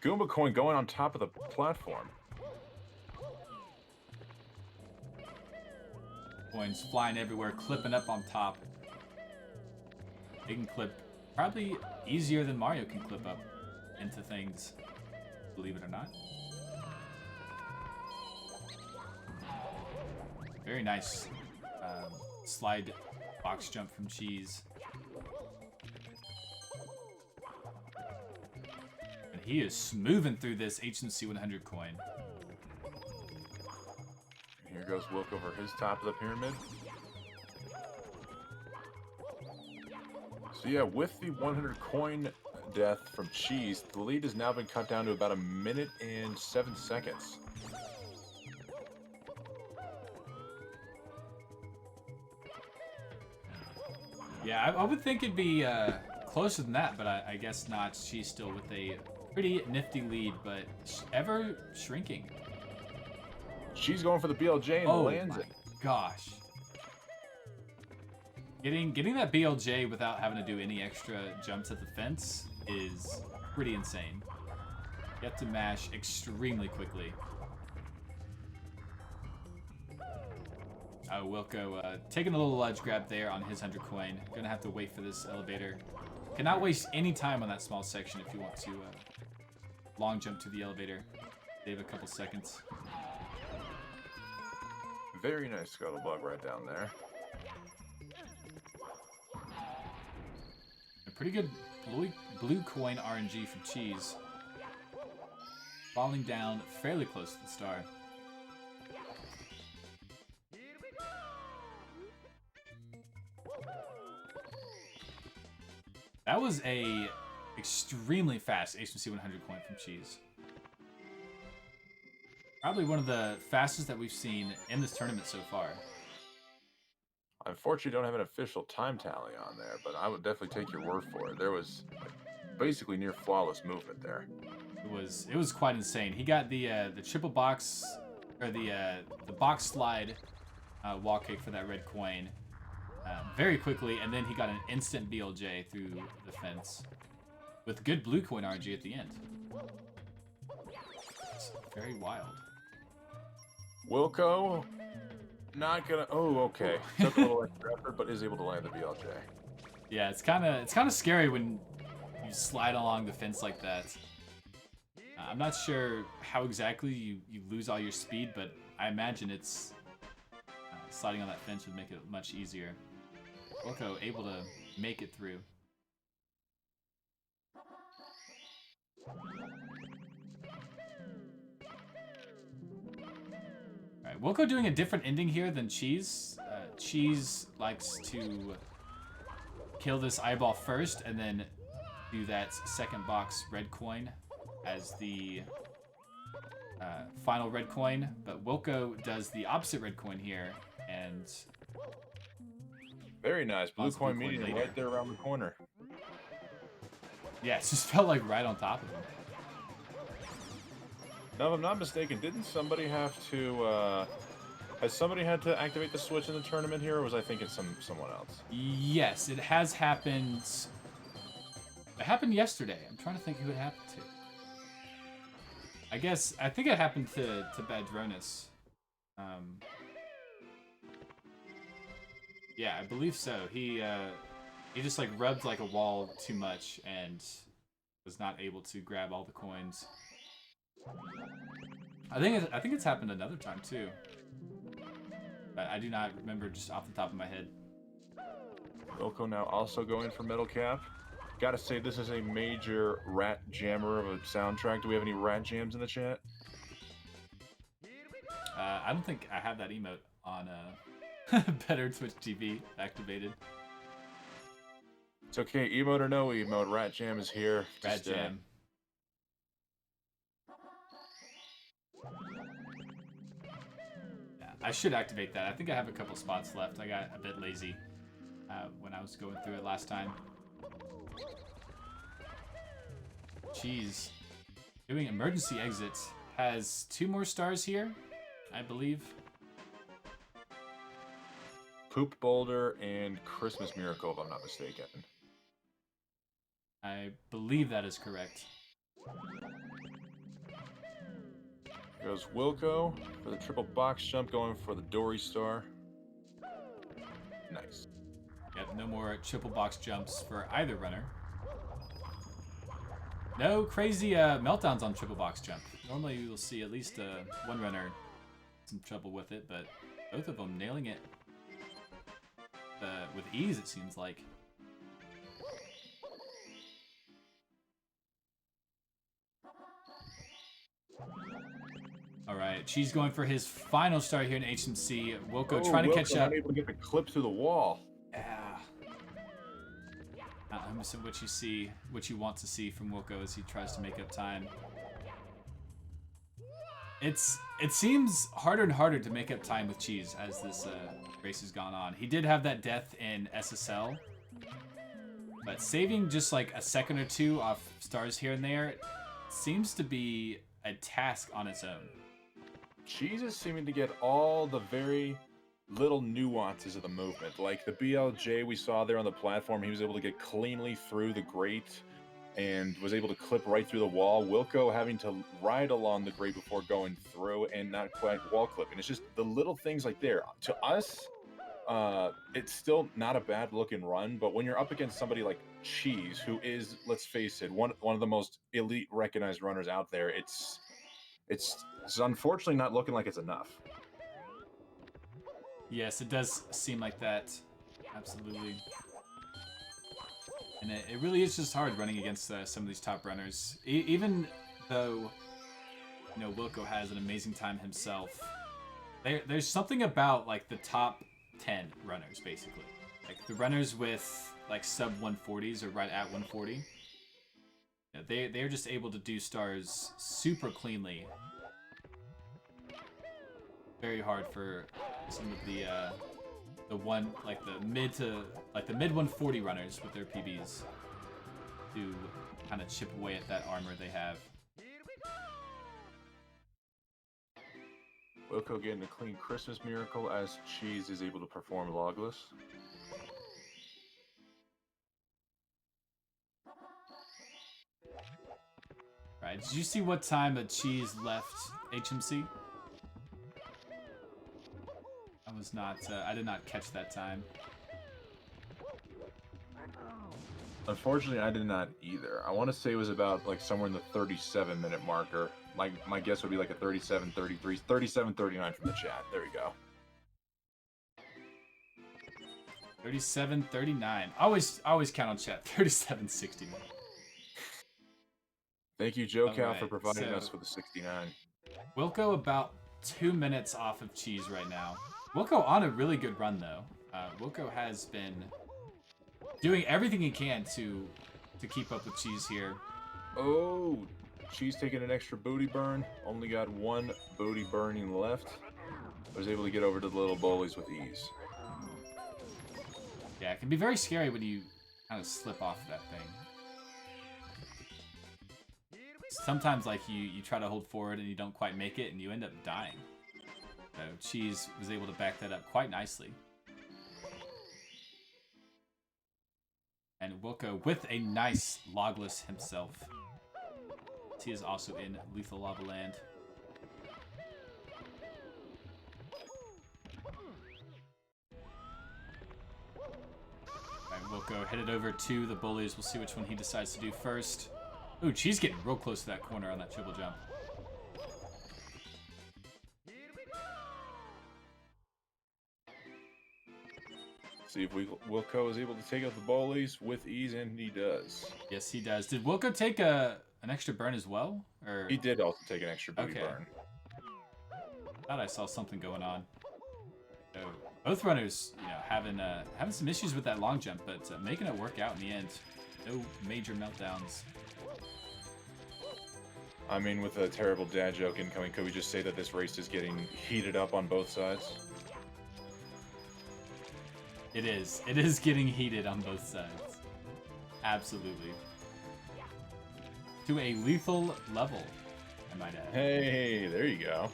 Goomba coin going on top of the platform. Coins flying everywhere, clipping up on top. They can clip probably easier than Mario can clip up into things, believe it or not. Very nice slide box jump from Cheese. And he is smoothing through this HMC 100 coin. Here goes Wilk over his top of the pyramid. So yeah, with the 100 coin death from Cheese, the lead has now been cut down to about 1 minute and 7 seconds. Yeah, I would think it'd be closer than that, but I guess not. She's still with a pretty nifty lead, but ever shrinking. She's going for the BLJ and lands it. Gosh. Getting that BLJ without having to do any extra jumps at the fence is pretty insane. You have to mash extremely quickly. Wilko taking a little ledge grab there on his 100 coin. Gonna have to wait for this elevator. Cannot waste any time on that small section if you want to long jump to the elevator. Save a couple seconds. Very nice scuttlebug right down there. A pretty good blue coin RNG from Cheese. Falling down fairly close to the star. That was a extremely fast HMC 100 coin from Cheese. Probably one of the fastest that we've seen in this tournament so far. Unfortunately, don't have an official time tally on there, but I would definitely take your word for it. There was basically near flawless movement there. It was quite insane. He got the triple box or the box slide wall kick for that red coin very quickly, and then he got an instant BLJ through the fence with good blue coin RNG at the end. It's very wild. Wilko, not gonna. Oh, okay. Took a little extra effort, but is able to land the BLJ. Yeah, it's kind of scary when you slide along the fence like that. I'm not sure how exactly you lose all your speed, but I imagine it's sliding on that fence would make it much easier. Wilko able to make it through. Alright, Wilko doing a different ending here than Cheese. Cheese likes to kill this eyeball first and then do that second box red coin as the final red coin, but Wilko does the opposite red coin here, and very nice blue coin medium right there around the corner. Yeah, it just felt like right on top of him. Now, if I'm not mistaken, didn't somebody have to? Has somebody had to activate the switch in the tournament here, or was I thinking someone else? Yes, it has happened. It happened yesterday. I'm trying to think who it happened to. I think it happened to Badronis. Yeah, I believe so. He He just like rubbed like a wall too much and was not able to grab all the coins. I think it's happened another time too, but I do not remember just off the top of my head. Wilko now also going for Metal Cap. Gotta say, this is a major rat jammer of a soundtrack. Do we have any rat jams in the chat? I don't think I have that emote on Better Twitch TV activated. It's okay, emote or no emote, rat jam is here. Rat jam. Yeah, I should activate that. I think I have a couple spots left. I got a bit lazy when I was going through it last time. Cheese. Doing emergency exits. Has 2 more stars here, I believe. Poop Boulder and Christmas Miracle, if I'm not mistaken. I believe that is correct. Goes Wilko for the triple box jump, going for the Dory Star. Nice. Yep, no more triple box jumps for either runner. No crazy meltdowns on triple box jump. Normally you'll see at least one runner some trouble with it, but both of them nailing it with ease, it seems like. All right, Cheese going for his final star here in HMC. Wilko trying to catch up. Unable to get the clip through the wall. Yeah. Not 100% what you want to see from Wilko as he tries to make up time. It seems harder and harder to make up time with Cheese as this race has gone on. He did have that death in SSL, but saving just like a second or two off stars here and there seems to be a task on its own. Cheese is seeming to get all the very little nuances of the movement. Like the BLJ we saw there on the platform, he was able to get cleanly through the grate and was able to clip right through the wall. Wilko having to ride along the grate before going through and not quite wall clipping. It's just the little things like there. To us, it's still not a bad looking run, but when you're up against somebody like Cheese, who is, let's face it, one of the most elite recognized runners out there, it's unfortunately not looking like it's enough. Yes, it does seem like that. Absolutely. And it really is just hard running against some of these top runners. Even though, you know, Wilko has an amazing time himself, there's something about, like, the top 10 runners, basically. Like, the runners with, like, sub 140s or right at 140. You know, they're just able to do stars super cleanly. Very hard for some of the mid 140 runners with their PBs to kind of chip away at that armor they have. Wilko getting a clean Christmas Miracle as Cheese is able to perform logless. Right, did you see what time that Cheese left HMC? I did not catch that time. Unfortunately, I did not either. I want to say it was about like somewhere in the 37-minute marker. My guess would be like a 37:33, 37:39 from the chat. There we go. 37:39. Always count on chat. 37:69. Thank you, Joe Cal, Alright, for providing so us with a 69. Wilko about 2 minutes off of Cheese right now. Wilko on a really good run though. Wilko has been doing everything he can to keep up with Cheese here. Oh, Cheese taking an extra booty burn. Only got one booty burning left. Was able to get over to the little bullies with ease. Yeah, it can be very scary when you kind of slip off that thing. Sometimes like you try to hold forward and you don't quite make it and you end up dying. So Cheese was able to back that up quite nicely. And Wilko with a nice logless himself. He is also in Lethal Lava Land. Alright, Wilko headed over to the bullies. We'll see which one he decides to do first. Ooh, Cheese getting real close to that corner on that triple jump. See if Wilko is able to take out the bullies with ease, and he does. Yes, he does. Did Wilko take an extra burn as well? Or He did also take an extra booty Okay. burn. thought I saw something going on. So both runners, having some issues with that long jump, but making it work out in the end. No major meltdowns. I mean, with a terrible dad joke incoming, could we just say that this race is getting heated up on both sides? It is. It is getting heated on both sides. Absolutely. To a lethal level, I might add. Hey, there you go.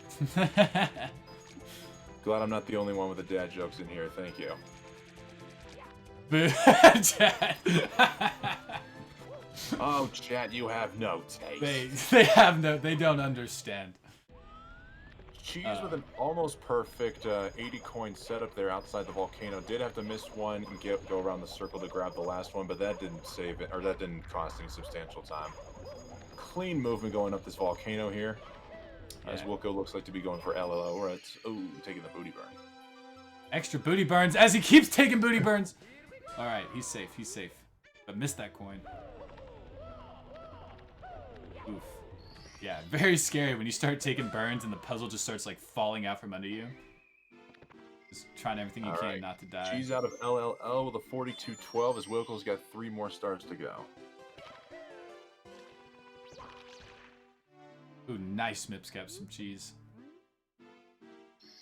Glad I'm not the only one with the dad jokes in here. Thank you. Chat. Oh, chat, you have no taste. They don't understand. Cheese with an almost perfect 80 coin setup there outside the volcano. Did have to miss one and go around the circle to grab the last one, but that didn't save it, or that didn't cost any substantial time. Clean movement going up this volcano here. As Wilko looks like to be going for LLO, or it's taking the booty burn. Extra booty burns as he keeps taking booty burns. All right, he's safe. He's safe. But missed that coin. Oof. Yeah, very scary when you start taking burns and the puzzle just starts like falling out from under you. Just trying everything you can not to die. Cheese out of LLL with a 42-12 as Wilko's got 3 more stars to go. Ooh, nice mips caps from Cheese.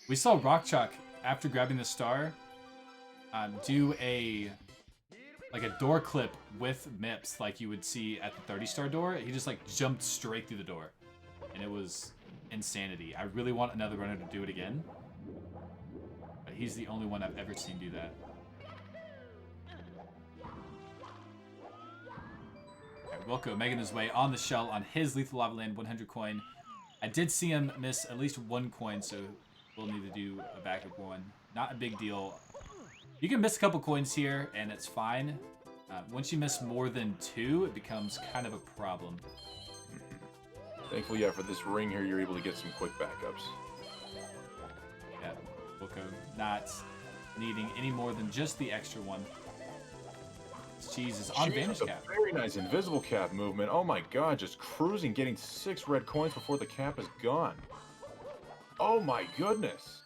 We saw Rock Chalk after grabbing the star do a door clip with mips like you would see at the 30-star door. He just like jumped straight through the door, and it was insanity. I really want another runner to do it again, but he's the only one I've ever seen do that. Wilko making his way on the shell on his Lethal Lava Land 100 coin. I did see him miss at least 1 coin, so we'll need to do a backup one. Not a big deal. You can miss a couple coins here, and it's fine. Once you miss more than 2, it becomes kind of a problem. Thankfully, for this ring here, you're able to get some quick backups. Yeah, Wilko not needing any more than just the extra one. Cheese is on Vanish Cap. Very nice invisible cap movement. Oh my god, just cruising, getting 6 red coins before the cap is gone. Oh my goodness.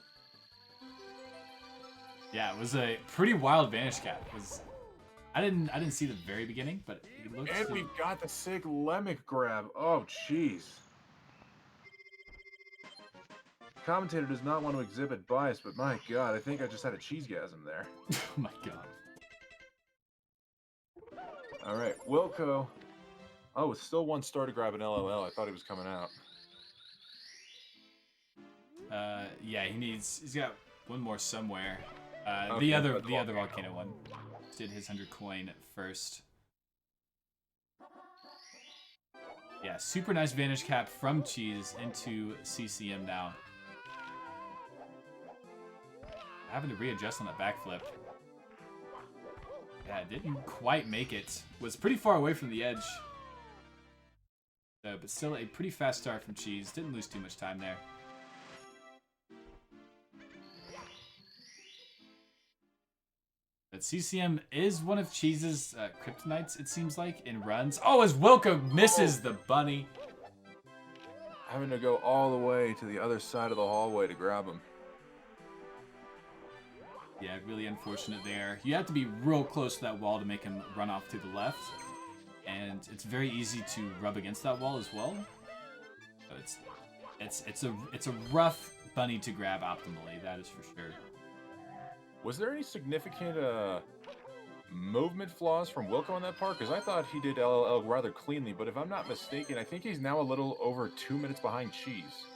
Yeah, it was a pretty wild Vanish Cap. I didn't see the very beginning, but he looks. And we've got the sick Lemic grab. Oh jeez. Commentator does not want to exhibit bias, but my god, I think I just had a cheesegasm there. Oh my god. All right, Wilko. Oh, it's still 1 star to grab an LLL. I thought he was coming out. Yeah, he's got 1 more somewhere. Okay, the other volcano. volcano one did his 100 coin first. Yeah, super nice Vanish Cap from Cheese into CCM now. Having to readjust on that backflip. Yeah, didn't quite make it. Was pretty far away from the edge. But still a pretty fast start from Cheese. Didn't lose too much time there. But CCM is one of Cheese's kryptonites, it seems like, in runs. Oh, as Wilko misses the bunny. Having to go all the way to the other side of the hallway to grab him. Yeah, really unfortunate there. You have to be real close to that wall to make him run off to the left. And it's very easy to rub against that wall as well. So it's a rough bunny to grab optimally, that is for sure. Was there any significant movement flaws from Wilko on that part? Because I thought he did LLL rather cleanly, but if I'm not mistaken, I think he's now a little over 2 minutes behind Cheese.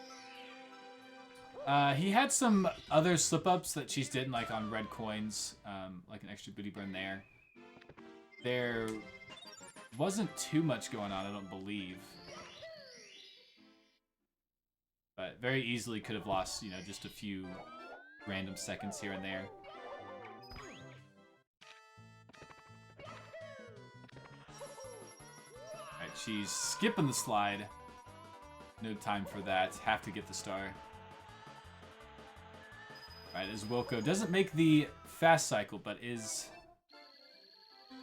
He had some other slip-ups that Cheese didn't, like on red coins, like an extra booty burn there. There wasn't too much going on, I don't believe. But very easily could have lost, just a few random seconds here and there. Cheese skipping the slide. No time for that. Have to get the star. Alright, as Wilko doesn't make the fast cycle, but is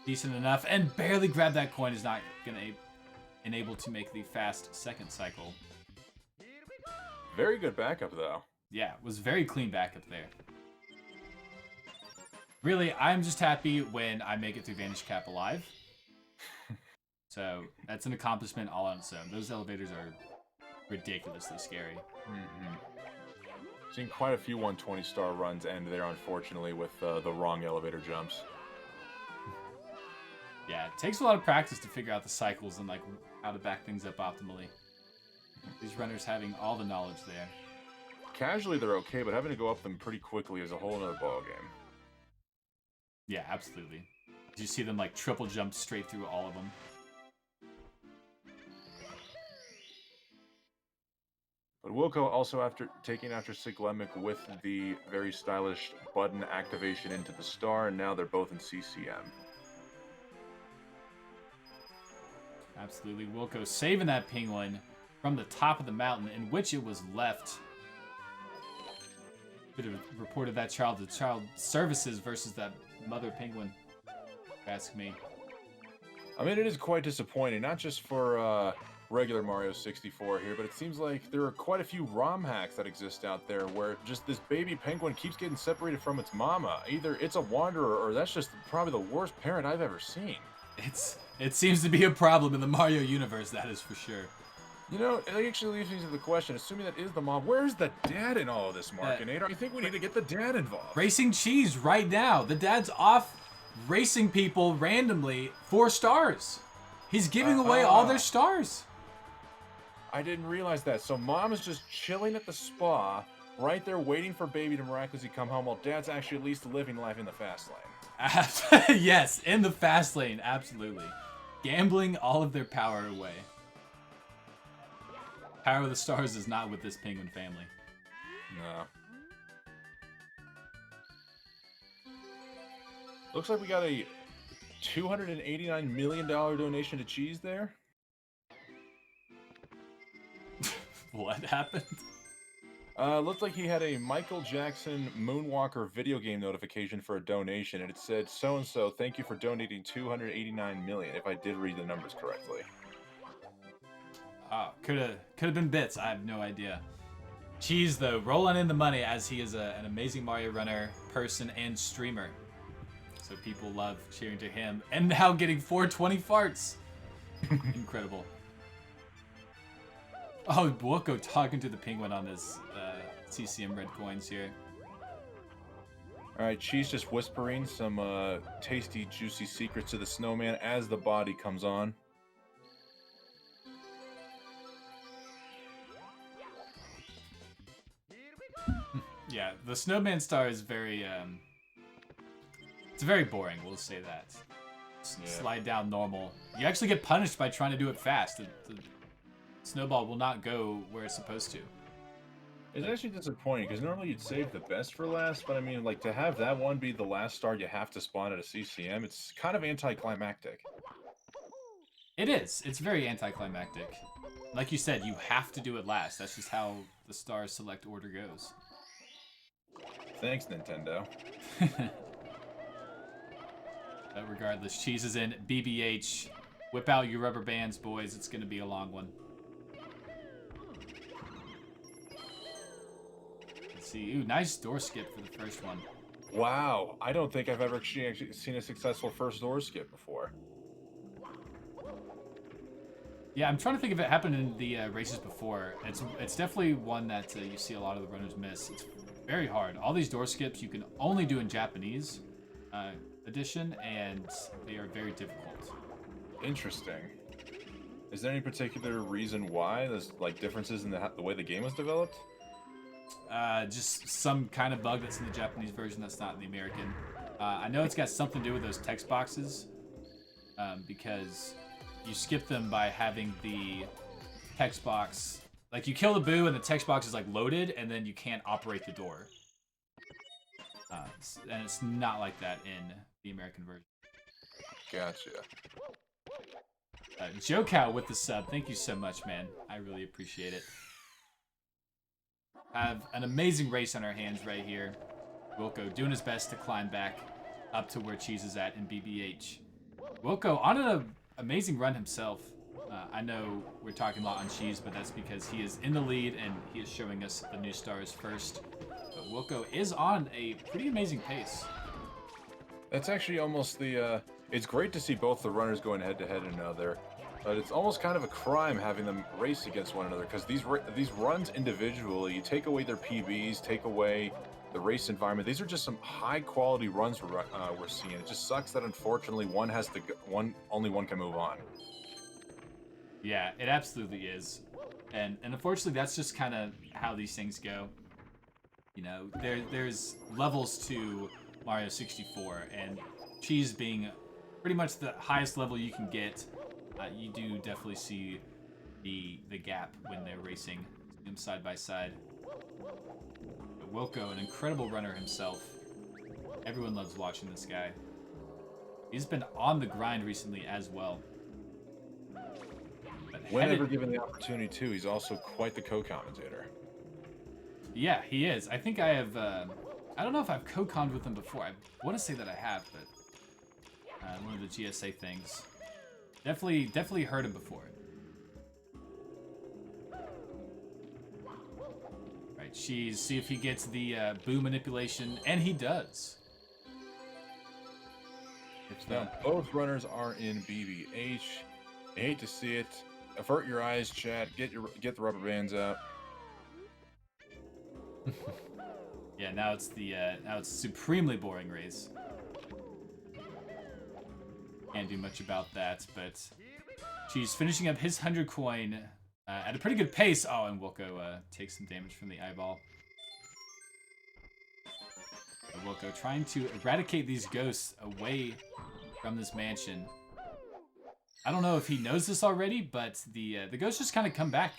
decent enough. And barely grab that coin, is not going to enable to make the fast second cycle. Very good backup, though. Yeah, was very clean backup there. Really, I'm just happy when I make it through Vanish Cap alive. So, that's an accomplishment all on its own. Those elevators are ridiculously scary. Mm-hmm. Seen quite a few 120-star runs end there, unfortunately, with the wrong elevator jumps. Yeah, it takes a lot of practice to figure out the cycles and like how to back things up optimally. These runners having all the knowledge there. Casually, they're okay, but having to go up them pretty quickly is a whole other ballgame. Yeah, absolutely. You see them like triple jump straight through all of them. But Wilko also taking after Siglemic with the very stylish button activation into the star, and now they're both in CCM. Absolutely. Wilko saving that penguin from the top of the mountain in which it was left. Could have reported that child to child services versus that mother penguin. Ask me. I mean, it is quite disappointing, not just for regular Mario 64 here, but it seems like there are quite a few ROM hacks that exist out there where just this baby penguin keeps getting separated from its mama. Either it's a wanderer or that's just probably the worst parent I've ever seen. It seems to be a problem in the Mario universe, that is for sure. You know, it actually leads me to the question, assuming that is the mom, where's the dad in all of this, Markinator? I think we need to get the dad involved. Racing Cheese right now. The dad's off racing people randomly for stars. He's giving away all their stars. I didn't realize that. So mom is just chilling at the spa, right there waiting for baby to miraculously come home, while dad's actually at least living life in the fast lane. Yes, in the fast lane, absolutely. Gambling all of their power away. Power of the Stars is not with this penguin family. No. Looks like we got a $289 million donation to Cheese there. What happened? Looks like he had a Michael Jackson Moonwalker video game notification for a donation, and it said, so-and-so, thank you for donating $289 million, if I did read the numbers correctly. Oh, could have been bits. I have no idea. Cheese, though, rolling in the money as he is an amazing Mario Runner person and streamer. So people love cheering to him. And now getting 420 farts. Incredible. Oh, Wilko talking to the penguin on his CCM red coins here. Alright, Cheese just whispering some tasty, juicy secrets to the snowman as the body comes on. Yeah, the snowman star is very, it's very boring, we'll say that. Slide down normal. You actually get punished by trying to do it fast. The snowball will not go where it's supposed to. It's actually disappointing, because normally you'd save the best for last, but I mean, like, to have that one be the last star you have to spawn at a CCM, it's kind of anticlimactic. It is. It's very anticlimactic. Like you said, you have to do it last. That's just how the star select order goes. Thanks, Nintendo. But regardless, Cheese is in BBH. Whip out your rubber bands, boys. It's going to be a long one. Let's see. Ooh, nice door skip for the first one. Wow, I don't think I've ever actually seen a successful first door skip before. Yeah, I'm trying to think if it happened in the races before. It's definitely one that you see a lot of the runners miss. It's very hard. All these door skips you can only do in Japanese edition, and they are very difficult. Interesting. Is there any particular reason why there's like differences in the way the game was developed? Just some kind of bug that's in the Japanese version that's not in the American. I know it's got something to do with those text boxes, because you skip them by having the text box, like you kill the boo and the text box is like loaded and then you can't operate the door. And it's not like that in the American version. Gotcha. Joe Cow with the sub. Thank you so much, man. I really appreciate it. Have an amazing race on our hands right here. Wilko doing his best to climb back up to where Cheese is at in BBH. Wilko on an amazing run himself. I know we're talking a lot on Cheese, but that's because he is in the lead and he is showing us the new stars first. But Wilko is on a pretty amazing pace. That's actually almost the. It's great to see both the runners going head to head in another, but it's almost kind of a crime having them race against one another because these runs individually, you take away their PBs, take away the race environment. These are just some high quality runs we're seeing. It just sucks that unfortunately only one can move on. Yeah, it absolutely is. And unfortunately, that's just kind of how these things go. You know, there's levels to Mario 64, and Cheese being pretty much the highest level you can get, you do definitely see the gap when they're racing them side by side. But Wilko, an incredible runner himself. Everyone loves watching this guy. He's been on the grind recently as well. Whenever given the opportunity to, he's also quite the co-commentator. Yeah, he is. I think I have, I don't know if I've co-conned with him before. I want to say that I have, but one of the GSA things. Definitely heard him before. Right, Cheese, see if he gets the boo manipulation, and he does. Now, both runners are in BBH. I hate to see it. Avert your eyes, chat. Get the rubber bands out. Yeah, now it's a supremely boring race. Can't do much about that, but she's finishing up his 100 coin at a pretty good pace. Oh, and Wilko takes some damage from the eyeball. Wilko trying to eradicate these ghosts away from this mansion. I don't know if he knows this already, but the ghosts just kind of come back.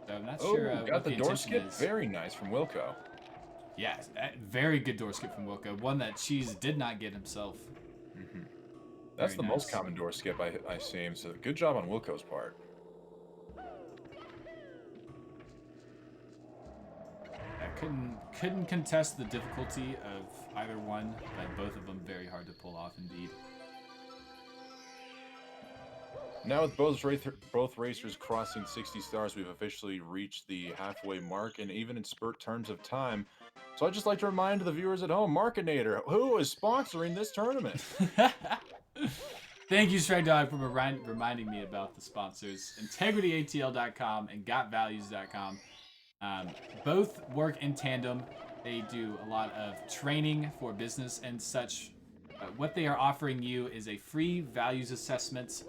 So I'm not sure got what the the door intention skip. is. Very nice from Wilko. Yeah, very good door skip from Wilko. One that Cheese did not get himself. Mm-hmm. That's Very the most nice. common door skip I see. So good job on Wilko's part. I couldn't contest the difficulty of either one, but both of them very hard to pull off indeed. Now with both racers crossing 60 stars, we've officially reached the halfway mark, and even in spurt terms of time. So I'd just like to remind the viewers at home, Markinator, who is sponsoring this tournament? Thank you, Stray Dog, for reminding me about the sponsors. IntegrityATL.com and GotValues.com. Both work in tandem. They do a lot of training for business and such. What they are offering you is a free values assessment.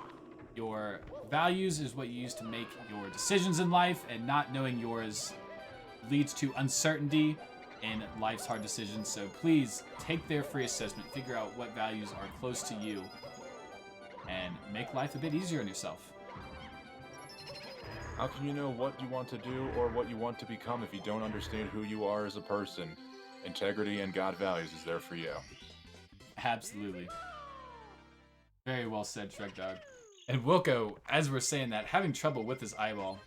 Your values is what you use to make your decisions in life, and not knowing yours leads to uncertainty in life's hard decisions. So please take their free assessment, figure out what values are close to you, and make life a bit easier on yourself. How can you know what you want to do or what you want to become if you don't understand who you are as a person? Integrity and God Values is there for you. Absolutely. Very well said, Shrek Dog. And Wilko, as we're saying that, having trouble with his eyeball,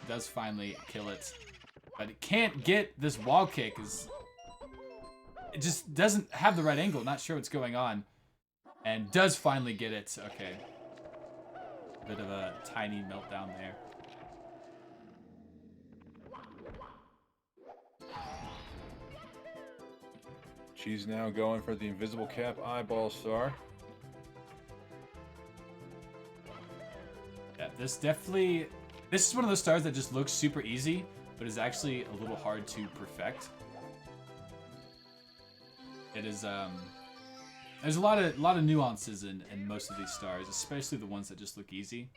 does finally kill it. But it can't get this wall kick. It just doesn't have the right angle. Not sure what's going on. And does finally get it. Okay. Bit of a tiny meltdown there. She's now going for the invisible cap eyeball star. Yeah, this is one of those stars that just looks super easy, but is actually a little hard to perfect. It is, there's a lot of nuances in most of these stars, especially the ones that just look easy.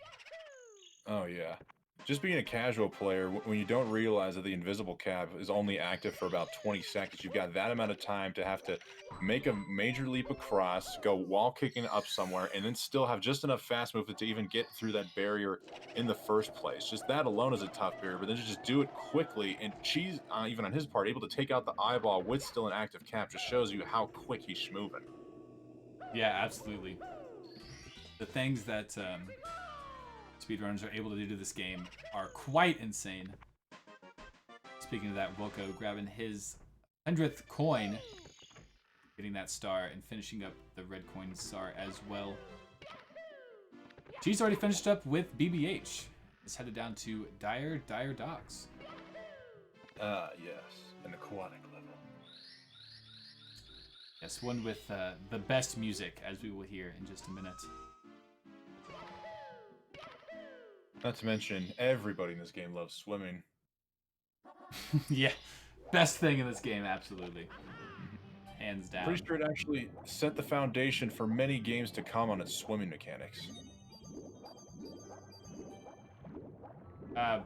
Oh yeah. Just being a casual player, when you don't realize that the invisible cap is only active for about 20 seconds, you've got that amount of time to have to make a major leap across, go wall kicking up somewhere, and then still have just enough fast movement to even get through that barrier in the first place. Just that alone is a tough barrier, but then to just do it quickly, and Cheese, even on his part, able to take out the eyeball with still an active cap just shows you how quick he's moving. Yeah, absolutely. The things that speedrunners are able to do to this game are quite insane. Speaking of that, Wilko grabbing his 100th coin, getting that star, and finishing up the red coin star as well. Cheese already finished up with BBH. Is headed down to Dire Docks. Yes, an aquatic level. Yes, one with the best music, as we will hear in just a minute. Not to mention, everybody in this game loves swimming. Yeah, best thing in this game, absolutely. Hands down. Pretty sure it actually set the foundation for many games to come on its swimming mechanics. I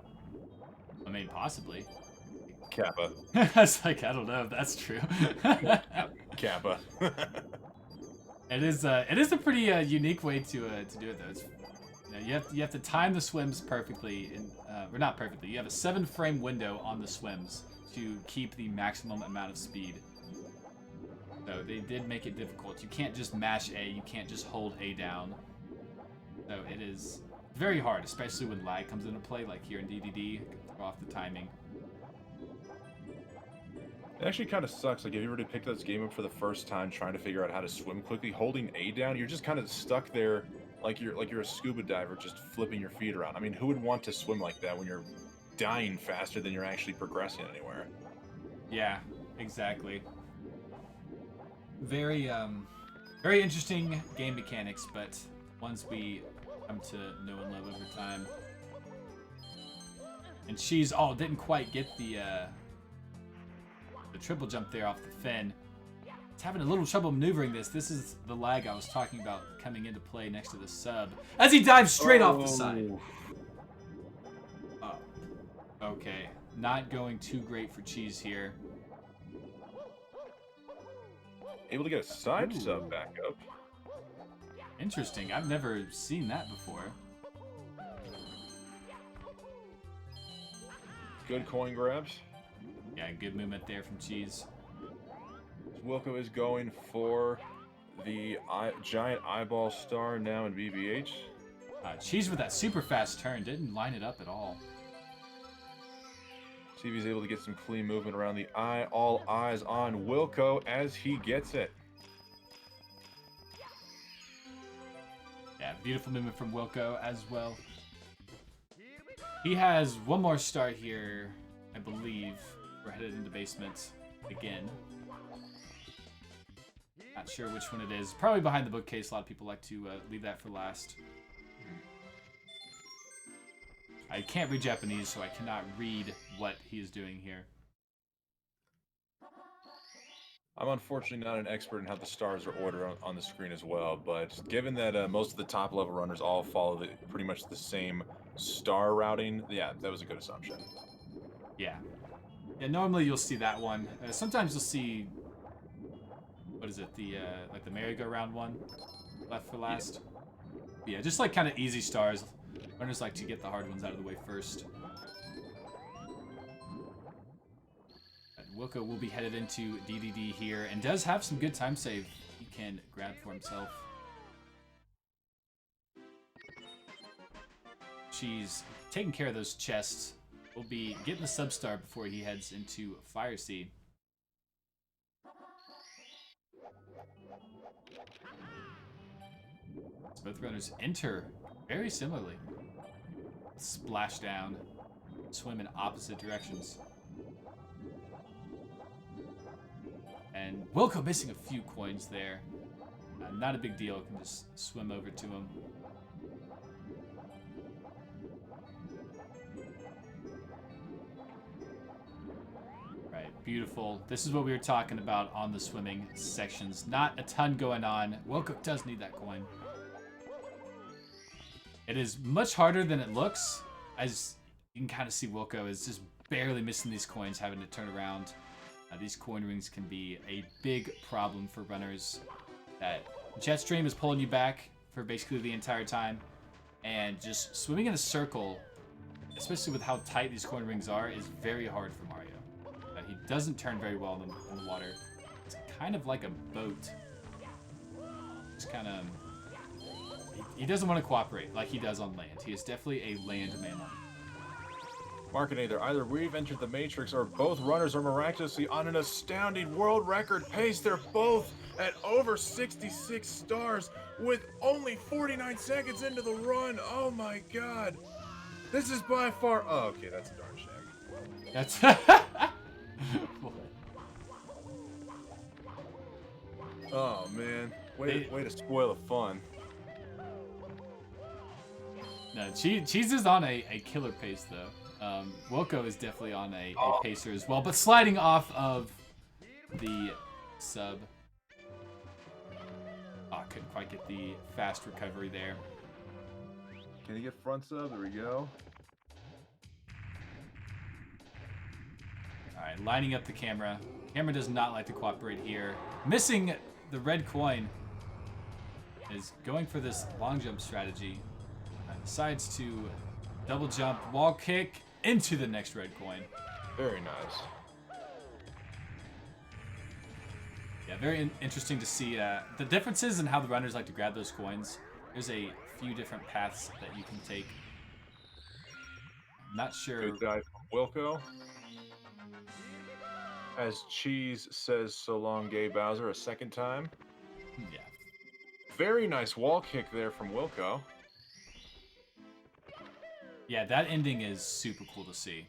mean, possibly. Kappa. I was like, I don't know if that's true. Kappa. It is a pretty unique way to do it though. It's, you have to time the swims perfectly, or not perfectly. You have a 7-frame window on the swims to keep the maximum amount of speed. So they did make it difficult. You can't just mash A. You can't just hold A down. So it is very hard, especially when lag comes into play, like here in DDD. Throw off the timing. It actually kind of sucks. Like, if you were to pick this game up for the first time, trying to figure out how to swim quickly, holding A down, you're just kind of stuck there, like you're a scuba diver, just flipping your feet around. I mean, who would want to swim like that when you're dying faster than you're actually progressing anywhere? Yeah, exactly. Very, very interesting game mechanics, but ones we come to know and love over time. And she's didn't quite get the triple jump there off the fin. It's having a little trouble maneuvering this. This is the lag I was talking about coming into play next to the sub. As he dives straight off the side. Oh, okay. Not going too great for Cheese here. Able to get a side sub back up. Interesting. I've never seen that before. Good coin grabs. Yeah, good movement there from Cheese. Wilko is going for the giant eyeball star now in BBH. Cheese with that super fast turn didn't line it up at all. See if he's able to get some clean movement around the eye. All eyes on Wilko as he gets it. Yeah, beautiful movement from Wilko as well. He has one more star here, I believe. We're headed into basement again. Not sure which one it is. Probably behind the bookcase. A lot of people like to leave that for last. I can't read Japanese, so I cannot read what he is doing here. I'm unfortunately not an expert in how the stars are ordered on the screen as well, but given that most of the top level runners all follow pretty much the same star routing, yeah, that was a good assumption. Yeah. Yeah, normally you'll see that one. Sometimes you'll see, what is it, the like the merry-go-round one, left for last. Yeah, just like kind of easy stars. Runners like to get the hard ones out of the way first. And Wilko will be headed into DDD here and does have some good time save he can grab for himself. She's taking care of those chests. Will be getting the sub-star before he heads into Fire Seed. So both runners enter very similarly. Splash down, swim in opposite directions. And Wilko missing a few coins there. Not a big deal, can just swim over to him. Beautiful. This is what we were talking about on the swimming sections. Not a ton going on. Wilko does need that coin. It is much harder than it looks. As you can kind of see, Wilko is just barely missing these coins, having to turn around. These coin rings can be a big problem for runners. That jet stream is pulling you back for basically the entire time. And just swimming in a circle, especially with how tight these coin rings are, is very hard for Mario. He doesn't turn very well in the water. It's kind of like a boat. Just kind of... he doesn't want to cooperate like he does on land. He is definitely a land mammal. Markinator, either we've entered the Matrix or both runners are miraculously on an astounding world record pace. They're both at over 66 stars with only 49 seconds into the run. Oh my god. This is by far... Oh, okay, that's a darn shame. That's... Oh, man. Way to spoil the fun. No, Cheese is on a killer pace, though. Wilko is definitely on a pacer as well, but sliding off of the sub. Oh, couldn't quite get the fast recovery there. Can he get front sub? There we go. All right, lining up the camera. Camera does not like to cooperate here. Missing the red coin. Is going for this long jump strategy. Decides to double jump, wall kick into the next red coin. Very nice. Yeah, very interesting to see the differences in how the runners like to grab those coins. There's a few different paths that you can take. I'm not sure. Good guy from Wilko. As Cheese says, so long, gay Bowser, a second time. Yeah. Very nice wall kick there from Wilko. Yeah, that ending is super cool to see.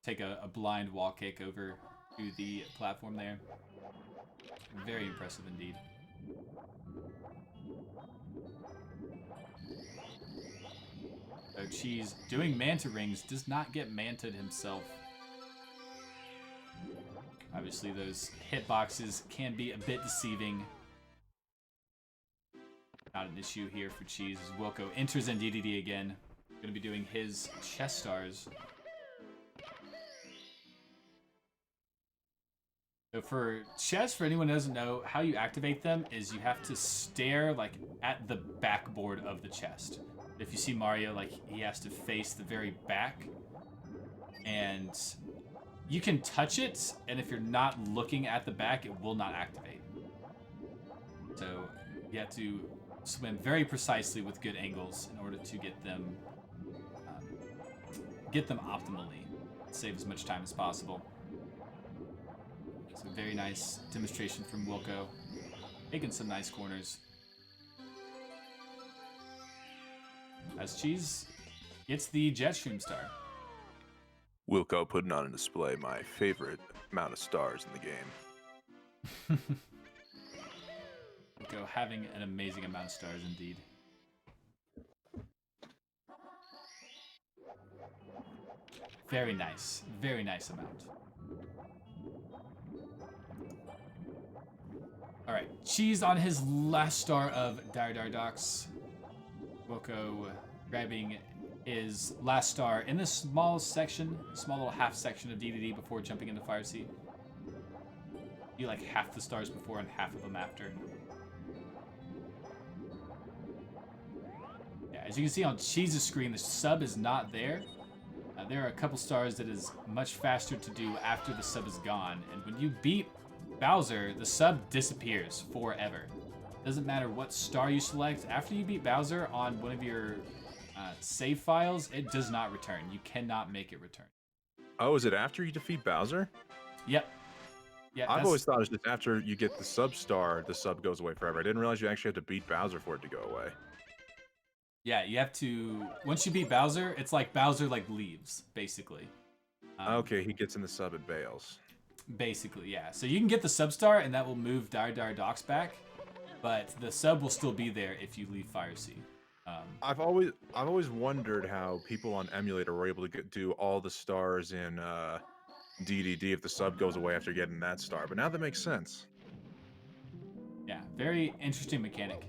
Take a blind wall kick over to the platform there. Very impressive indeed. So Cheese doing manta rings does not get manted himself. Obviously those hitboxes can be a bit deceiving. Not an issue here for Cheese as Wilko enters in DDD again. Going to be doing his chest stars. So for chest, for anyone who doesn't know, how you activate them is you have to stare like at the backboard of the chest. If you see Mario, like he has to face the very back, and you can touch it, and if you're not looking at the back, it will not activate. So you have to swim very precisely with good angles in order to get them optimally. Save as much time as possible. So very nice demonstration from Wilko. Taking some nice corners. As Cheese gets the Jetstream star. Wilko putting on display my favorite amount of stars in the game. Wilko having an amazing amount of stars indeed. Very nice amount. All right, Cheese on his last star of Dire Docks. Wilko grabbing his last star in this small section, small little half section of DDD before jumping into Fire Sea. You like half the stars before and half of them after. Yeah, as you can see on Cheese's screen, the sub is not there. There are a couple stars that is much faster to do after the sub is gone. And when you beat Bowser, the sub disappears forever. Doesn't matter what star you select. After you beat Bowser on one of your save files, it does not return. You cannot make it return. Oh, is it after you defeat Bowser? Yep. Yeah, I've always thought it's just after you get the sub star, the sub goes away forever. I didn't realize you actually have to beat Bowser for it to go away. Yeah, you have to... Once you beat Bowser, it's like Bowser like leaves, basically. Okay, he gets in the sub and bails. Basically, yeah. So you can get the sub star, and that will move Dire Docks back, but the sub will still be there if you leave Fire Sea. I've always wondered how people on emulator were able to do all the stars in DDD if the sub goes away after getting that star, but now that makes sense. Yeah, very interesting mechanic.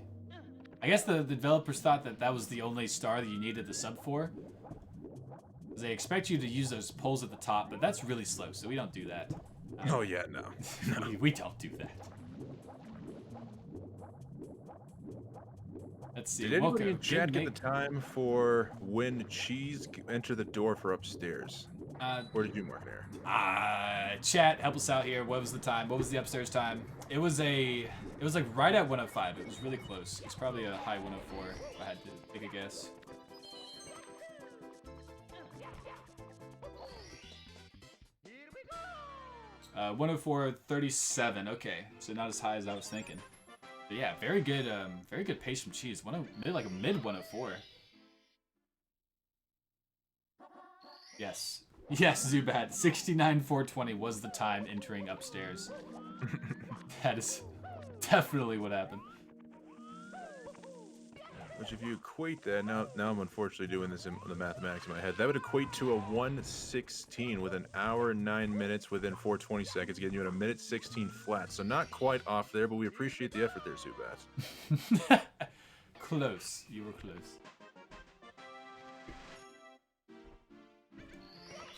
I guess the developers thought that that was the only star that you needed the sub for. They expect you to use those poles at the top, but that's really slow, so we don't do that. Oh yeah, no. We don't do that. Let's see. Did anybody in Wilko chat did get the time for when Cheese enter the door for upstairs? Or did you mark there? Chat, help us out here. What was the time? What was the upstairs time? It was a It was like right at 105. It was really close. It's probably a high 104 if I had to take a guess. – 104.37. Okay, so not as high as I was thinking. But yeah, very good pace from Cheese. Like a mid 104. Yes. Yes, Zubat. 69.420 was the time entering upstairs. That is definitely what happened. Which, if you equate that, now I'm unfortunately doing this in the mathematics in my head, that would equate to a 1:16 with an hour, 9 minutes within 4:20 seconds, getting you at a minute 16 flat. So not quite off there, but we appreciate the effort there, Zubat. Close. You were close.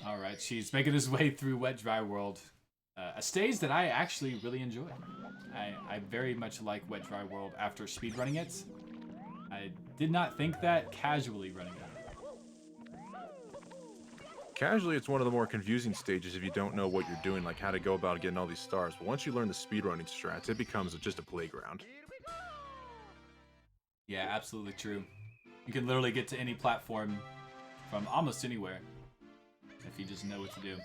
All right, Cheese making his way through Wet Dry World. A stage that I actually really enjoy. I very much like Wet Dry World after speedrunning it. I did not think that casually running it. Casually, it's one of the more confusing stages if you don't know what you're doing, like how to go about getting all these stars. But once you learn the speedrunning strats, it becomes just a playground. Yeah, absolutely true. You can literally get to any platform from almost anywhere if you just know what to do.